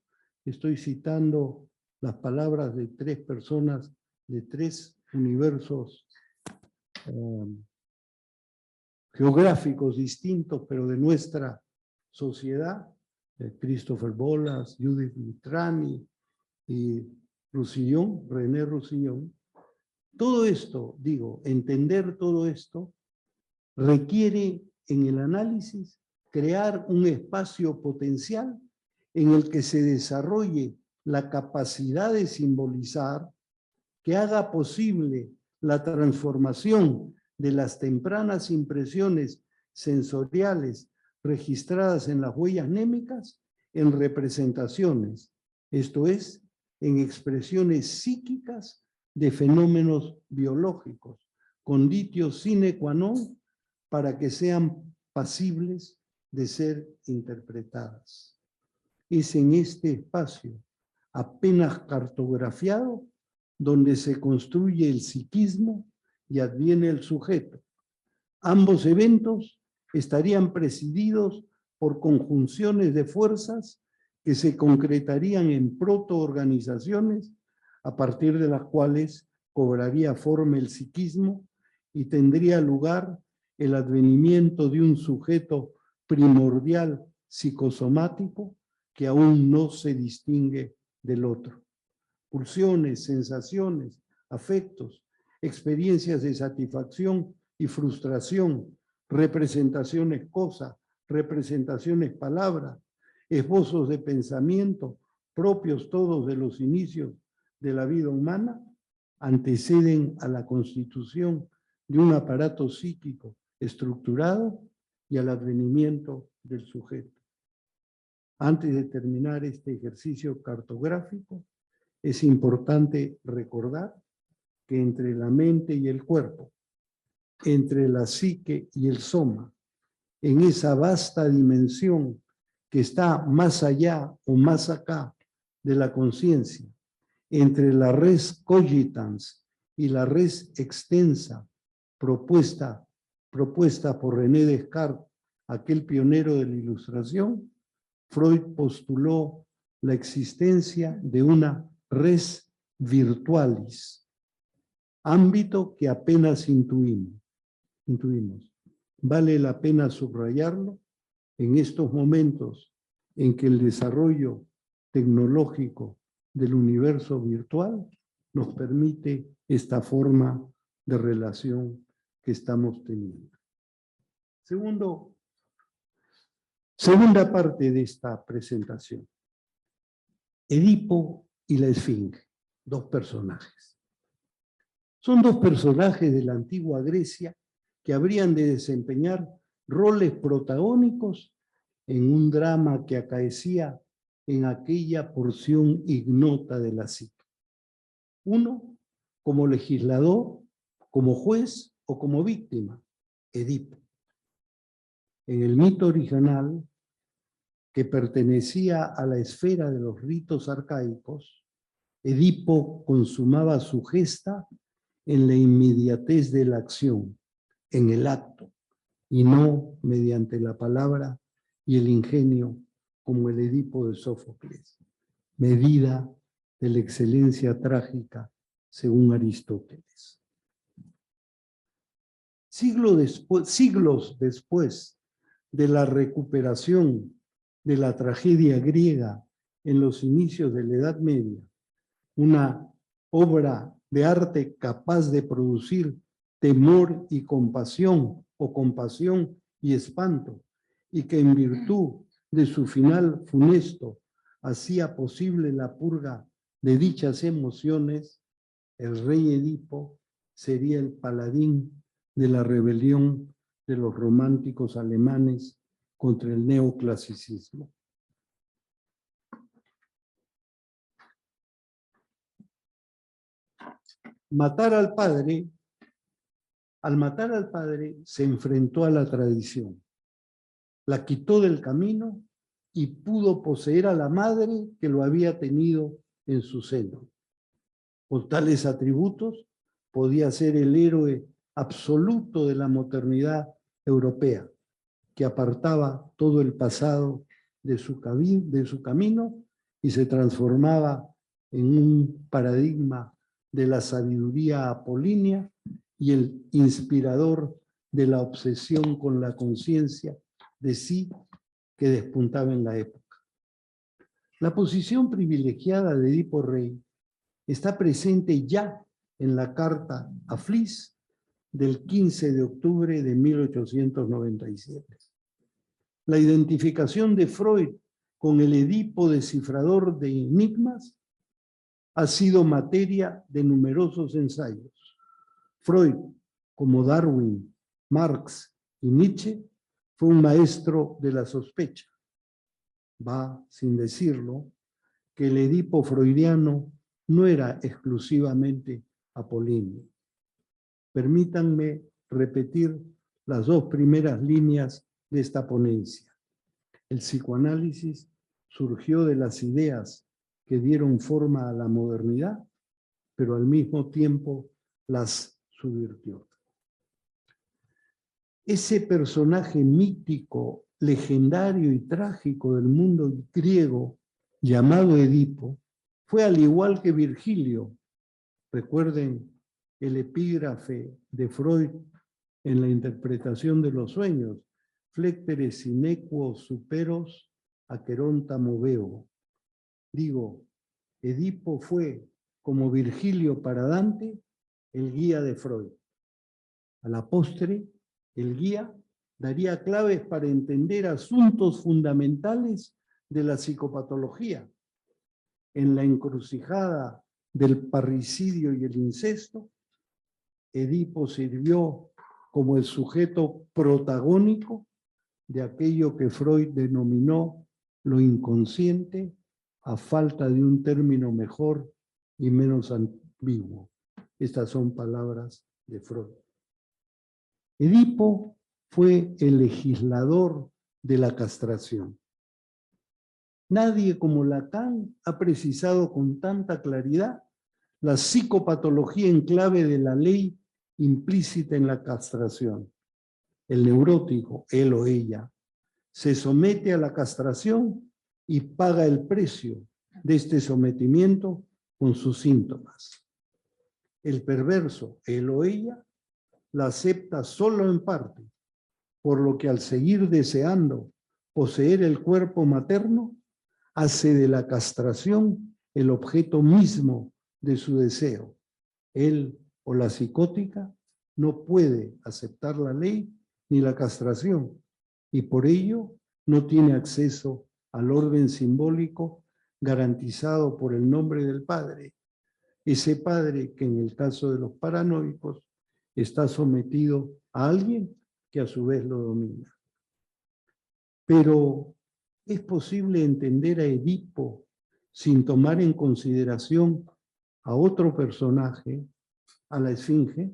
Estoy citando las palabras de tres personas de tres universos geográficos distintos, pero de nuestra sociedad, Christopher Bolas, Judith Mitrani y Roussillon, René Roussillon. Todo esto, digo, entender todo esto requiere en el análisis crear un espacio potencial en el que se desarrolle la capacidad de simbolizar, que haga posible la transformación de las tempranas impresiones sensoriales registradas en las huellas némicas en representaciones, esto es, en expresiones psíquicas de fenómenos biológicos, conditio sine qua non para que sean pasibles de ser interpretadas. Es en este espacio, apenas cartografiado, donde se construye el psiquismo y adviene el sujeto. Ambos eventos estarían presididos por conjunciones de fuerzas que se concretarían en protoorganizaciones a partir de las cuales cobraría forma el psiquismo y tendría lugar el advenimiento de un sujeto primordial psicosomático que aún no se distingue del otro. Pulsiones, sensaciones, afectos, experiencias de satisfacción y frustración, representaciones cosa, representaciones palabra, esbozos de pensamiento propios todos de los inicios de la vida humana, anteceden a la constitución de un aparato psíquico estructurado y al advenimiento del sujeto. Antes de terminar este ejercicio cartográfico, es importante recordar que entre la mente y el cuerpo, entre la psique y el soma, en esa vasta dimensión que está más allá o más acá de la conciencia, entre la res cogitans y la res extensa propuesta por René Descartes, aquel pionero de la Ilustración, Freud postuló la existencia de una res virtualis, ámbito que apenas intuimos. Vale la pena subrayarlo en estos momentos en que el desarrollo tecnológico del universo virtual nos permite esta forma de relación que estamos teniendo. Segunda parte de esta presentación. Edipo y la Esfinge, dos personajes. Son dos personajes de la antigua Grecia que habrían de desempeñar roles protagónicos en un drama que acaecía en aquella porción ignota de la psique. Uno, como legislador, como juez o como víctima, Edipo. En el mito original, que pertenecía a la esfera de los ritos arcaicos, Edipo consumaba su gesta en la inmediatez de la acción, en el acto, y no mediante la palabra y el ingenio como el Edipo de Sófocles, medida de la excelencia trágica según Aristóteles. Siglos después de la recuperación de la tragedia griega en los inicios de la Edad Media, una obra de arte capaz de producir temor y compasión, o compasión y espanto, y que en virtud de su final funesto hacía posible la purga de dichas emociones, el rey Edipo sería el paladín de la rebelión de los románticos alemanes contra el neoclasicismo. Al matar al padre, se enfrentó a la tradición, la quitó del camino y pudo poseer a la madre que lo había tenido en su seno. Con tales atributos, podía ser el héroe absoluto de la modernidad europea, que apartaba todo el pasado de su camino y se transformaba en un paradigma de la sabiduría apolínea y el inspirador de la obsesión con la conciencia de sí que despuntaba en la época. La posición privilegiada de Edipo Rey está presente ya en la carta a Flis del 15 de octubre de 1897. La identificación de Freud con el Edipo descifrador de enigmas ha sido materia de numerosos ensayos. Freud, como Darwin, Marx y Nietzsche, fue un maestro de la sospecha. Va sin decirlo que el Edipo freudiano no era exclusivamente apolíneo. Permítanme repetir las dos primeras líneas de esta ponencia. El psicoanálisis surgió de las ideas que dieron forma a la modernidad, pero al mismo tiempo las subvirtió. Ese personaje mítico, legendario y trágico del mundo griego, llamado Edipo, fue al igual que Virgilio. Recuerden el epígrafe de Freud en la interpretación de los sueños, flectere sinequo superos aqueronta moveo. Digo, Edipo fue, como Virgilio para Dante, el guía de Freud. A la postre, el guía daría claves para entender asuntos fundamentales de la psicopatología. En la encrucijada del parricidio y el incesto, Edipo sirvió como el sujeto protagónico de aquello que Freud denominó lo inconsciente, a falta de un término mejor y menos ambiguo. Estas son palabras de Freud. Edipo fue el legislador de la castración. Nadie como Lacan ha precisado con tanta claridad la psicopatología en clave de la ley implícita en la castración. El neurótico, él o ella, se somete a la castración y paga el precio de este sometimiento con sus síntomas. El perverso, él o ella, la acepta solo en parte, por lo que al seguir deseando poseer el cuerpo materno, hace de la castración el objeto mismo de su deseo. Él o la psicótica no puede aceptar la ley ni la castración y por ello no tiene acceso al orden simbólico garantizado por el nombre del padre. Ese padre que en el caso de los paranoicos está sometido a alguien que a su vez lo domina. Pero ¿es posible entender a Edipo sin tomar en consideración a otro personaje, a la Esfinge?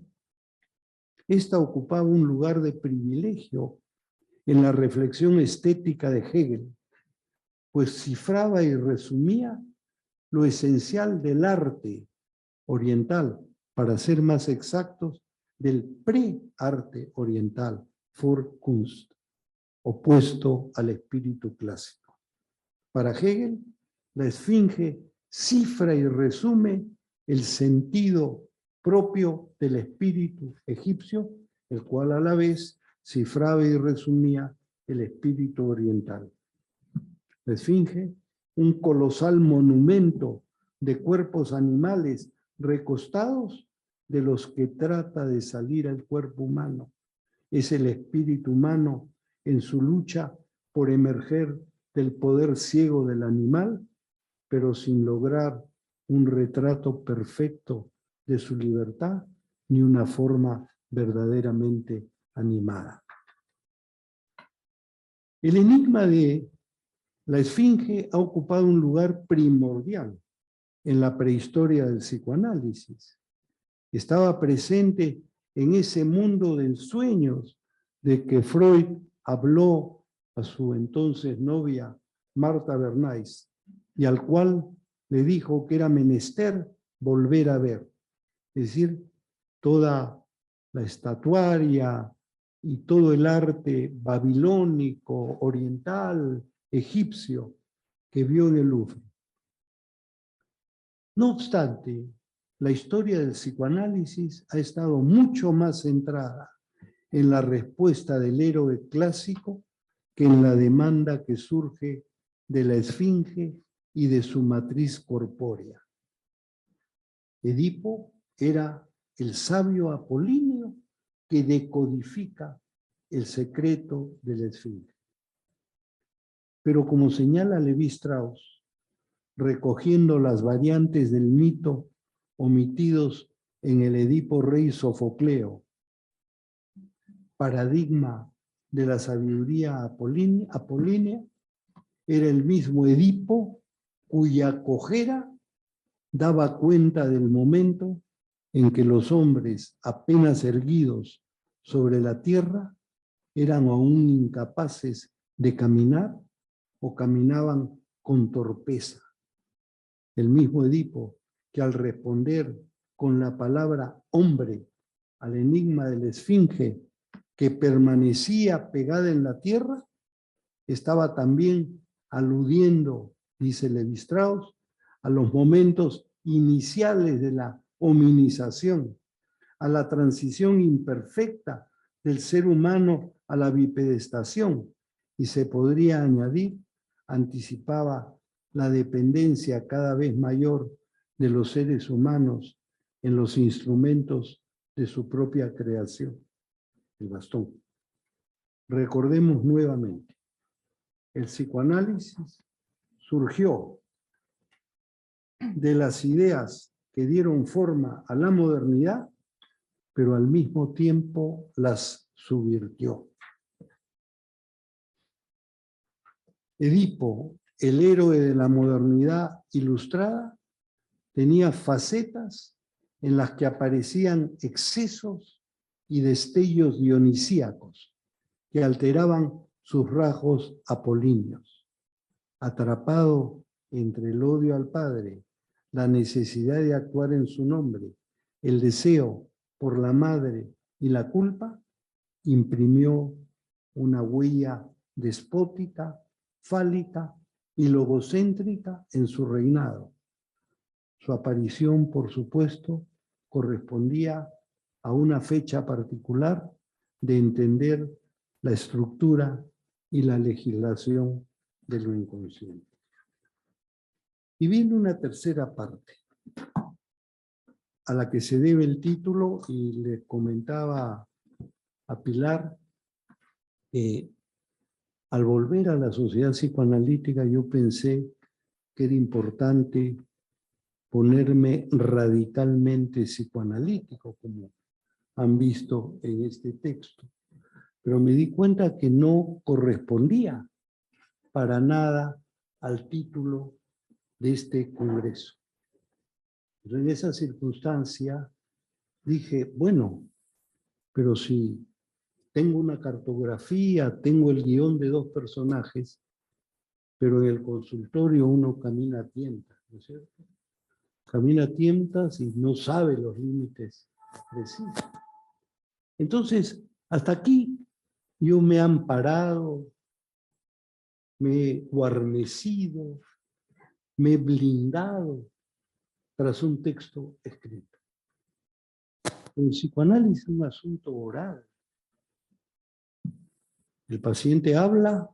Esta ocupaba un lugar de privilegio en la reflexión estética de Hegel, pues cifraba y resumía lo esencial del arte oriental, para ser más exactos, del pre-arte oriental, Vorkunst, opuesto al espíritu clásico. Para Hegel, la Esfinge cifra y resume el sentido propio del espíritu egipcio, el cual a la vez cifraba y resumía el espíritu oriental. La Esfinge, un colosal monumento de cuerpos animales recostados de los que trata de salir el cuerpo humano. Es el espíritu humano en su lucha por emerger del poder ciego del animal, pero sin lograr un retrato perfecto de su libertad ni una forma verdaderamente animada. El enigma de la Esfinge ha ocupado un lugar primordial en la prehistoria del psicoanálisis. Estaba presente en ese mundo de sueños de que Freud habló a su entonces novia Martha Bernays y al cual le dijo que era menester volver a ver. Es decir, toda la estatuaria y todo el arte babilónico, oriental, egipcio que vio en el Louvre. No obstante, la historia del psicoanálisis ha estado mucho más centrada en la respuesta del héroe clásico que en la demanda que surge de la Esfinge y de su matriz corpórea. Edipo era el sabio apolíneo que decodifica el secreto de la Esfinge. Pero como señala Levi-Strauss, recogiendo las variantes del mito omitidos en el Edipo Rey Sofocleo, paradigma de la sabiduría apolínea, era el mismo Edipo cuya cojera daba cuenta del momento en que los hombres apenas erguidos sobre la tierra eran aún incapaces de caminar o caminaban con torpeza. El mismo Edipo que al responder con la palabra hombre al enigma de la esfinge que permanecía pegada en la tierra, estaba también aludiendo, dice Levi-Strauss, a los momentos iniciales de la hominización, a la transición imperfecta del ser humano a la bipedestación, y se podría añadir, anticipaba la dependencia cada vez mayor de los seres humanos en los instrumentos de su propia creación, el bastón. Recordemos nuevamente, el psicoanálisis surgió de las ideas que dieron forma a la modernidad, pero al mismo tiempo las subvirtió. Edipo, el héroe de la modernidad ilustrada, tenía facetas en las que aparecían excesos y destellos dionisíacos que alteraban sus rasgos apolíneos. Atrapado entre el odio al padre, la necesidad de actuar en su nombre, el deseo por la madre y la culpa, imprimió una huella despótica, fálica y logocéntrica en su reinado. Su aparición, por supuesto, correspondía a una fecha particular de entender la estructura y la legislación de lo inconsciente. Y viene una tercera parte, a la que se debe el título, y le comentaba a Pilar que al volver a la sociedad psicoanalítica yo pensé que era importante ponerme radicalmente psicoanalítico, como han visto en este texto. Pero me di cuenta que no correspondía para nada al título de este congreso. Pero en esa circunstancia dije, bueno, pero si tengo una cartografía, tengo el guión de 2 personajes, pero en el consultorio uno camina a tientas, ¿no es cierto? Camina a tientas y no sabe los límites precisos. Entonces, hasta aquí yo me he amparado, me he guarnecido, me he blindado tras un texto escrito. El psicoanálisis es un asunto oral. El paciente habla,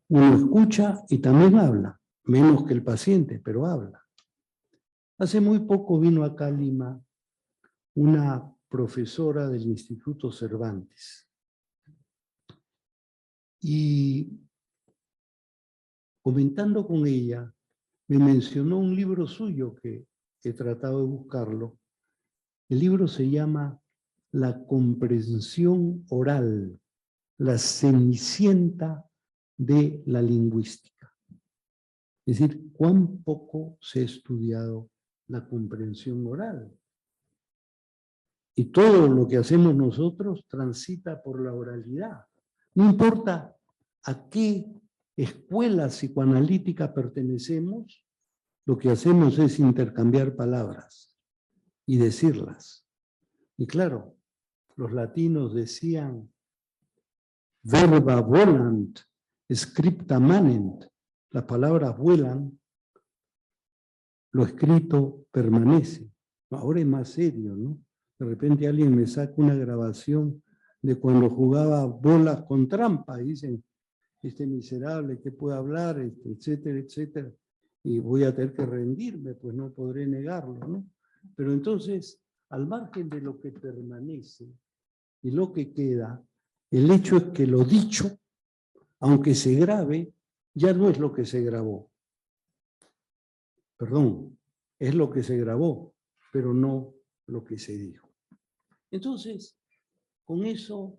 uno escucha y también habla, menos que el paciente, pero habla. Hace muy poco vino acá a Lima una profesora del Instituto Cervantes y comentando con ella me mencionó un libro suyo que he tratado de buscarlo. El libro se llama La comprensión oral, la cenicienta de la lingüística. Es decir, cuán poco se ha estudiado la comprensión oral. Y todo lo que hacemos nosotros transita por la oralidad. No importa a qué escuela psicoanalítica pertenecemos, lo que hacemos es intercambiar palabras y decirlas. Y claro, los latinos decían verba volant, scripta manent. Las palabras vuelan, lo escrito permanece. Ahora es más serio, ¿no? De repente alguien me saca una grabación de cuando jugaba bolas con trampa y dicen, este miserable, ¿qué puede hablar? Etcétera, etcétera. Y voy a tener que rendirme, pues no podré negarlo, ¿no? Pero entonces, al margen de lo que permanece y lo que queda, el hecho es que lo dicho, aunque se grabe, ya no es lo que se grabó. Perdón, es lo que se grabó, pero no lo que se dijo. Entonces, con eso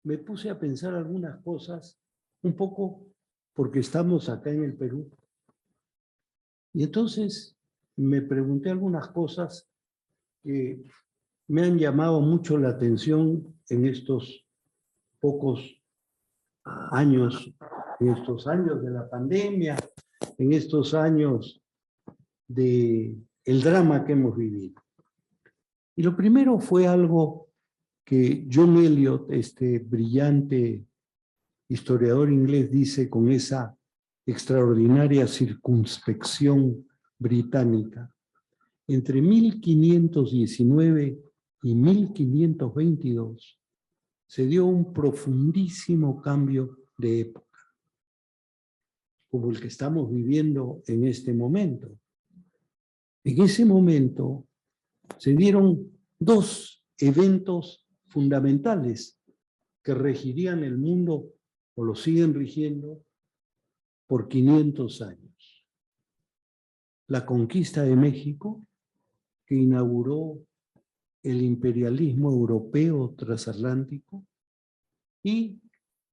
me puse a pensar algunas cosas, un poco porque estamos acá en el Perú. Y entonces me pregunté algunas cosas que me han llamado mucho la atención en estos pocos años, en estos años de la pandemia, en estos años del drama que hemos vivido. Y lo primero fue algo que John Eliot, este brillante historiador inglés, dice con esa extraordinaria circunspección británica. Entre 1519 y 1522 se dio un profundísimo cambio de época, como el que estamos viviendo en este momento. En ese momento se dieron dos eventos fundamentales que regirían el mundo, o lo siguen rigiendo, por 500 años. La conquista de México, que inauguró el imperialismo europeo transatlántico, y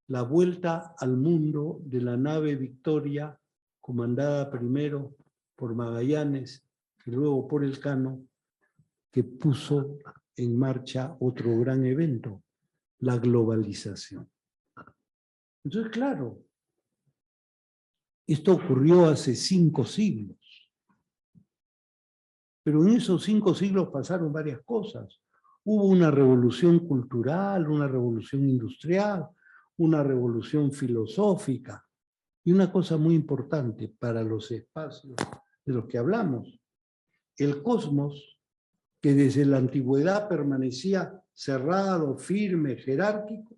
la vuelta al mundo de la nave Victoria, comandada primero por Magallanes y luego por Elcano, que puso en marcha otro gran evento, la globalización. Entonces, claro, esto ocurrió hace 5 siglos. Pero en esos 5 siglos pasaron varias cosas. Hubo una revolución cultural, una revolución industrial, una revolución filosófica y una cosa muy importante para los espacios de los que hablamos. El cosmos, que desde la antigüedad permanecía cerrado, firme, jerárquico,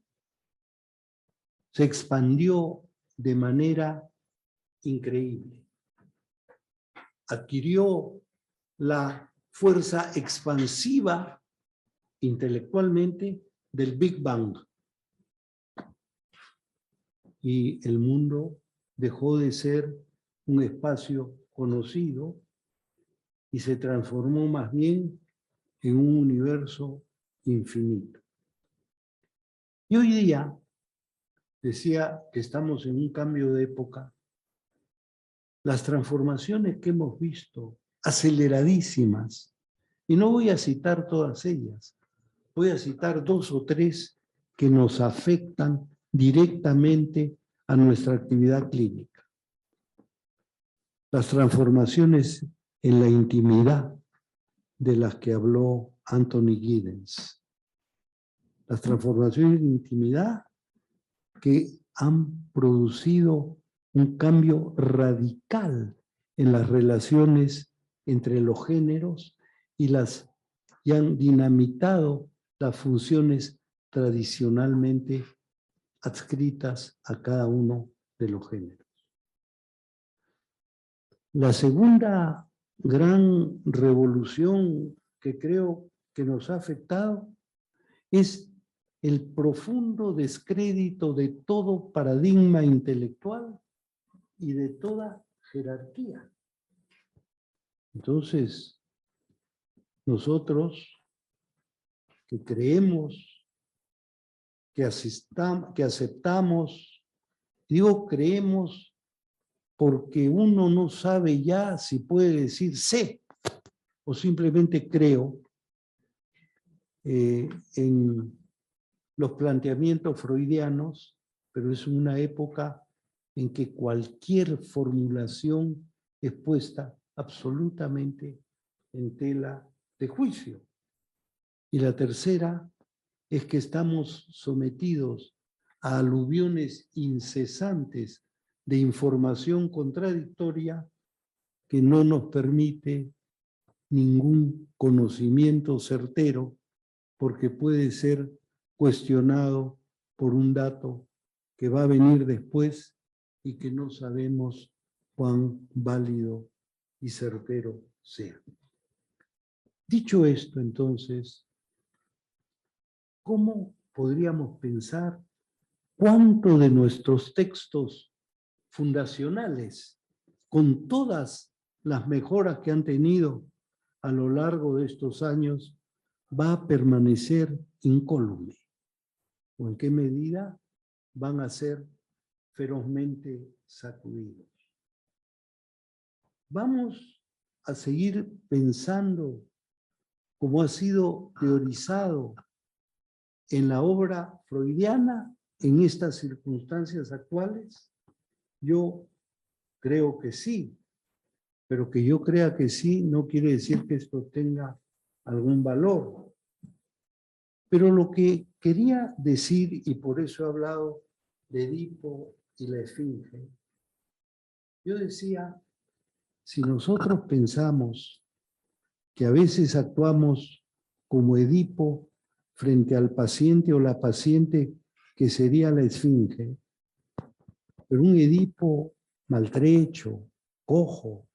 se expandió de manera increíble. Adquirió la fuerza expansiva intelectualmente del Big Bang. Y el mundo dejó de ser un espacio conocido y se transformó más bien en un universo infinito. Y hoy día, decía que estamos en un cambio de época, las transformaciones que hemos visto, aceleradísimas, y no voy a citar todas ellas, voy a citar 2 o 3 que nos afectan directamente a nuestra actividad clínica. Las transformaciones en la intimidad de las que habló Anthony Giddens. Las transformaciones en intimidad que han producido un cambio radical en las relaciones entre los géneros y han dinamitado las funciones tradicionalmente adscritas a cada uno de los géneros. La segunda gran revolución que creo que nos ha afectado es el profundo descrédito de todo paradigma intelectual y de toda jerarquía. Entonces, nosotros que creemos, que aceptamos, digo creemos porque uno no sabe ya si puede decir sé o simplemente creo en los planteamientos freudianos, pero es una época en que cualquier formulación es puesta absolutamente en tela de juicio. Y la tercera es que estamos sometidos a aluviones incesantes de información contradictoria que no nos permite ningún conocimiento certero, porque puede ser cuestionado por un dato que va a venir después y que no sabemos cuán válido y certero sea. Dicho esto, entonces, ¿cómo podríamos pensar cuánto de nuestros textos fundacionales, con todas las mejoras que han tenido a lo largo de estos años, va a permanecer incólume? ¿O en qué medida van a ser ferozmente sacudidos? Vamos a seguir pensando como ha sido teorizado en la obra freudiana en estas circunstancias actuales. Yo creo que sí, pero que yo crea que sí no quiere decir que esto tenga algún valor. Pero lo que quería decir, y por eso he hablado de Edipo y la Esfinge, yo decía, si nosotros pensamos que a veces actuamos como Edipo frente al paciente o la paciente que sería la Esfinge, pero un Edipo maltrecho, cojo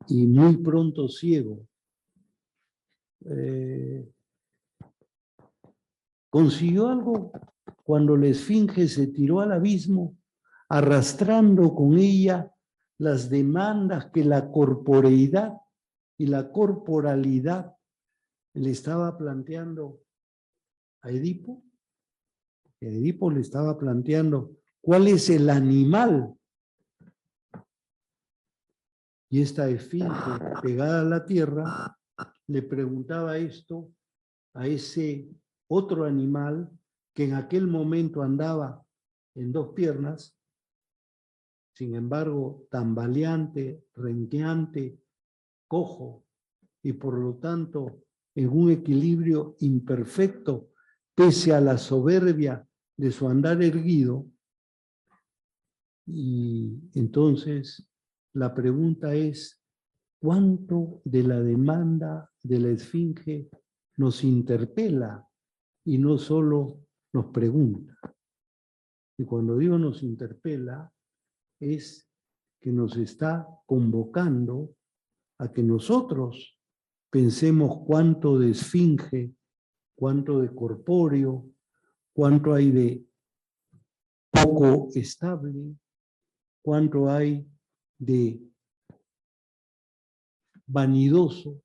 y muy pronto ciego, consiguió algo cuando la Esfinge se tiró al abismo, arrastrando con ella las demandas que la corporeidad y la corporalidad le estaba planteando a Edipo. Edipo le estaba planteando cuál es el animal. Y esta Esfinge, pegada a la tierra, le preguntaba esto a ese otro animal que en aquel momento andaba en dos piernas, sin embargo, tambaleante, renqueante, cojo, y por lo tanto en un equilibrio imperfecto, pese a la soberbia de su andar erguido. Y entonces la pregunta es, ¿cuánto de la demanda de la Esfinge nos interpela y no solo nos pregunta? Y cuando digo nos interpela, es que nos está convocando a que nosotros pensemos cuánto de esfinge, cuánto de corpóreo, cuánto hay de poco estable, cuánto hay de vanidoso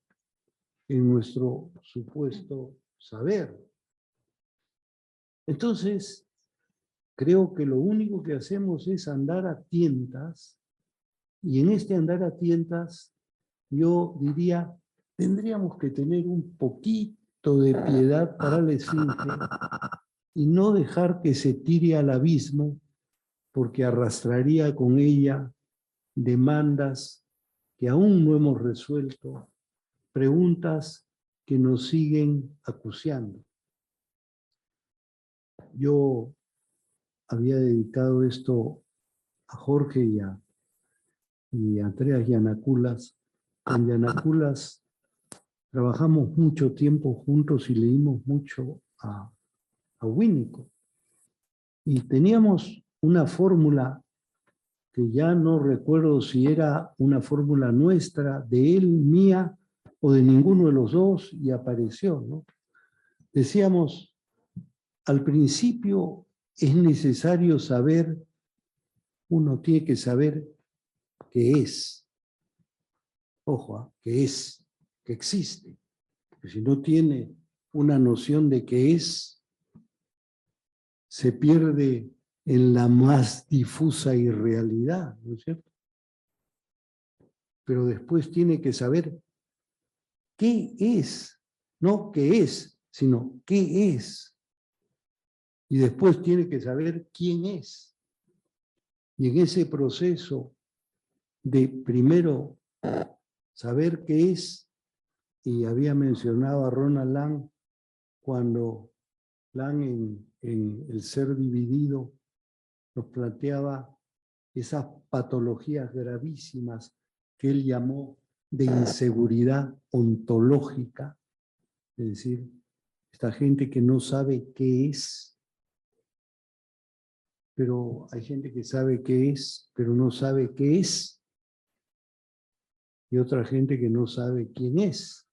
en nuestro supuesto saber. Entonces, creo que lo único que hacemos es andar a tientas, y en este andar a tientas, yo diría, tendríamos que tener un poquito de piedad para la Esfinge y no dejar que se tire al abismo, porque arrastraría con ella demandas que aún no hemos resuelto, preguntas que nos siguen acuciando. Yo había dedicado esto a Jorge y a Andreas Yanaculas. Con Yanaculas trabajamos mucho tiempo juntos y leímos mucho a Winnicott. Y teníamos una fórmula que ya no recuerdo si era una fórmula nuestra, de él, mía, o de ninguno de los dos, y apareció, ¿no? Decíamos, al principio es necesario saber, uno tiene que saber qué es. Ojo, que es, que existe. Porque si no tiene una noción de qué es, se pierde en la más difusa irrealidad, ¿no es cierto? Pero después tiene que saber qué es, no qué es, sino qué es. Y después tiene que saber quién es. Y en ese proceso de primero saber qué es, y había mencionado a Ronald Lang, cuando Lang en El ser dividido nos planteaba esas patologías gravísimas que él llamó de inseguridad ontológica, es decir, esta gente que no sabe qué es, pero hay gente que sabe qué es, pero no sabe qué es, y otra gente que no sabe quién es.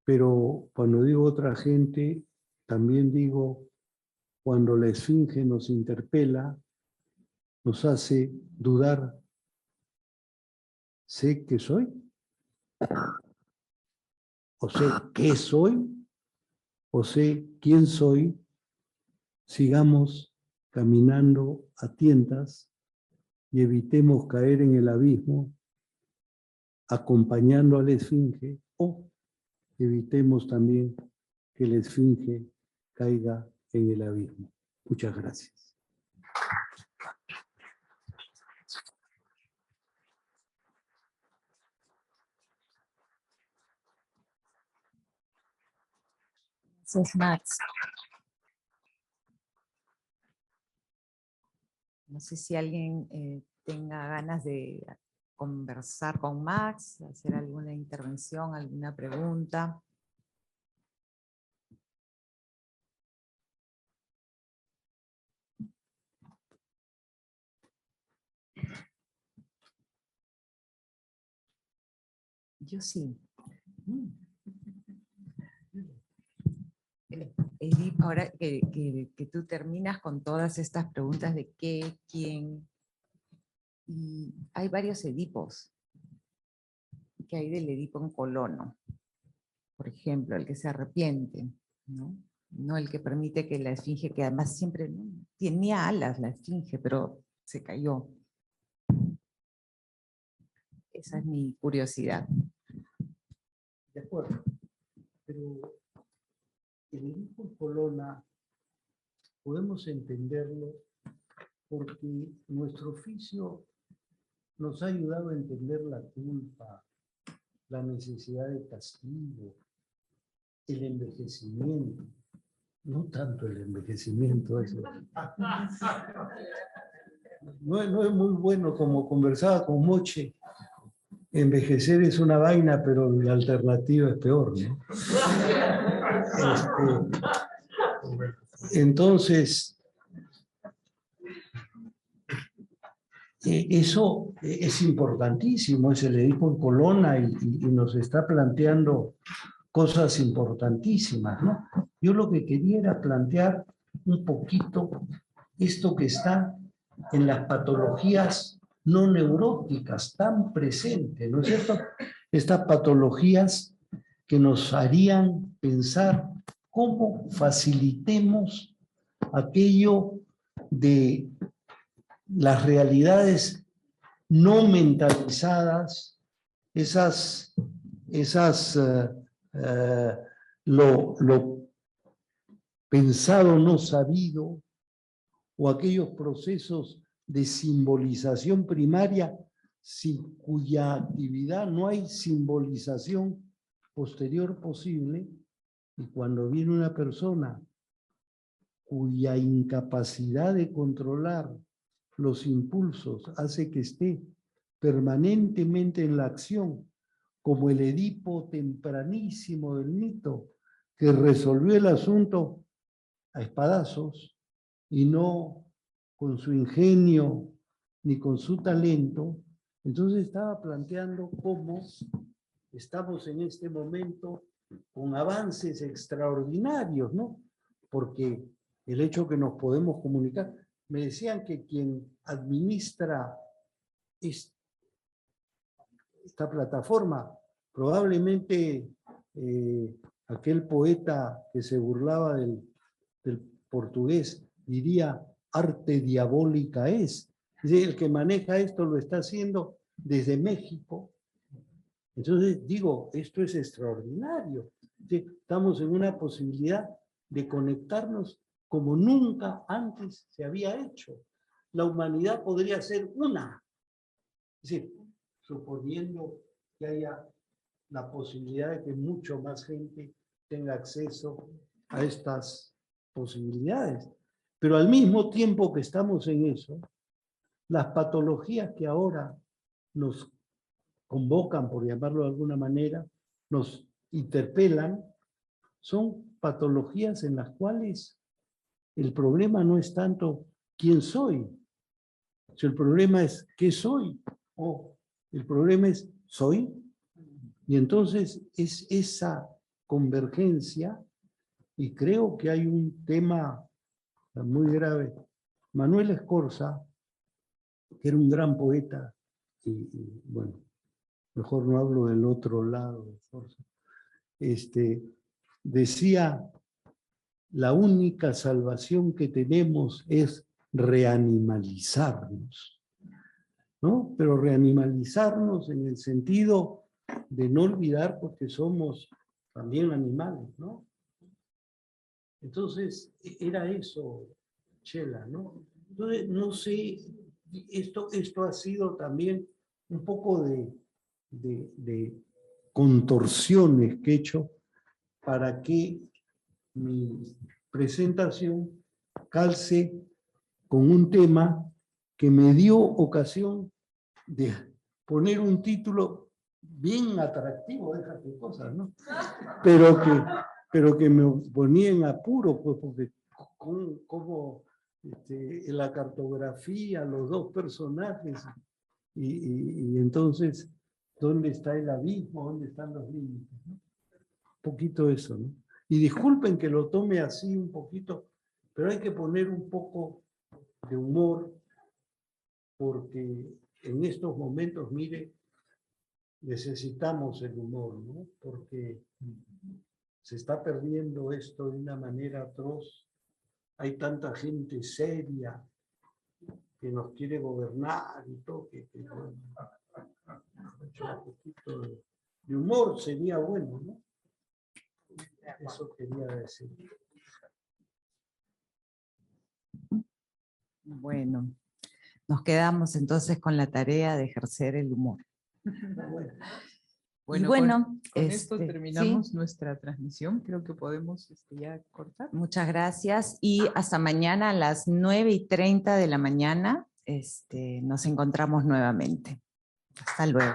Pero cuando digo otra gente, también digo cuando la Esfinge nos interpela, nos hace dudar. ¿Sé qué soy? ¿O sé qué soy? ¿O sé quién soy? Sigamos caminando a tientas y evitemos caer en el abismo acompañando a la esfinge, o evitemos también que la esfinge caiga en el abismo. Muchas gracias.
Gracias, Max. No sé si alguien tenga ganas de conversar con Max, hacer alguna intervención, alguna pregunta. Yo sí. Edipo, ahora que tú terminas con todas estas preguntas de qué, quién, y hay varios Edipos, que hay del Edipo en colono, por ejemplo, el que se arrepiente, ¿no? No el que permite que la esfinge, que además siempre, ¿no?, tenía alas la esfinge, pero se cayó. Esa es mi curiosidad.
De acuerdo, pero el Edipo en Colona podemos entenderlo porque nuestro oficio nos ha ayudado a entender la culpa, la necesidad de castigo, el envejecimiento. No tanto el envejecimiento, eso. No es muy bueno, como conversaba con Moche. Envejecer es una vaina, pero la alternativa es peor, ¿no? Entonces, eso es importantísimo, es el Edipo en Colona y nos está planteando cosas importantísimas, ¿no? Yo lo que quería era plantear un poquito esto que está en las patologías no neuróticas tan presentes, ¿no es cierto? Estas patologías que nos harían pensar cómo facilitemos aquello de las realidades no mentalizadas, lo pensado no sabido, o aquellos procesos de simbolización primaria sin cuya actividad no hay simbolización posterior posible, y cuando viene una persona cuya incapacidad de controlar los impulsos hace que esté permanentemente en la acción, como el Edipo tempranísimo del mito, que resolvió el asunto a espadazos y no con su ingenio ni con su talento. Entonces estaba planteando cómo estamos en este momento con avances extraordinarios, ¿no? Porque el hecho que nos podemos comunicar, me decían que quien administra esta plataforma, probablemente aquel poeta que se burlaba del portugués diría arte diabólica es. Es decir, el que maneja esto lo está haciendo desde México. Entonces digo, esto es extraordinario. Estamos en una posibilidad de conectarnos como nunca antes se había hecho. La humanidad podría ser una. Es decir, suponiendo que haya la posibilidad de que mucho más gente tenga acceso a estas posibilidades. Pero al mismo tiempo que estamos en eso, las patologías que ahora nos convocan, por llamarlo de alguna manera, nos interpelan, son patologías en las cuales el problema no es tanto quién soy, si el problema es qué soy, o el problema es soy. Y entonces es esa convergencia, y creo que hay un tema muy grave. Manuel Escorza que era un gran poeta, y bueno, mejor no hablo del otro lado, decía, la única salvación que tenemos es reanimalizarnos, ¿no? Pero reanimalizarnos en el sentido de no olvidar porque somos también animales, ¿no? Entonces, era eso, Chela, ¿no? Entonces, no sé, esto ha sido también un poco de contorsiones que he hecho para que mi presentación calce con un tema que me dio ocasión de poner un título bien atractivo, déjate cosas, ¿no? Pero que me ponía en apuro, pues, porque como en la cartografía, los dos personajes, y entonces, ¿dónde está el abismo? ¿Dónde están los límites? ¿No? Un poquito eso, ¿no? Y disculpen que lo tome así un poquito, pero hay que poner un poco de humor, porque en estos momentos, mire, necesitamos el humor, ¿no? Porque se está perdiendo esto de una manera atroz. Hay tanta gente seria que nos quiere gobernar y todo, bueno, un poquito de humor sería bueno, ¿no? Eso quería decir.
Bueno, nos quedamos entonces con la tarea de ejercer el humor.
Bueno,
Y bueno,
con esto terminamos
sí.
nuestra transmisión. Creo que podemos ya cortar.
Muchas gracias y hasta mañana a las 9:30 de la mañana nos encontramos nuevamente. Hasta luego.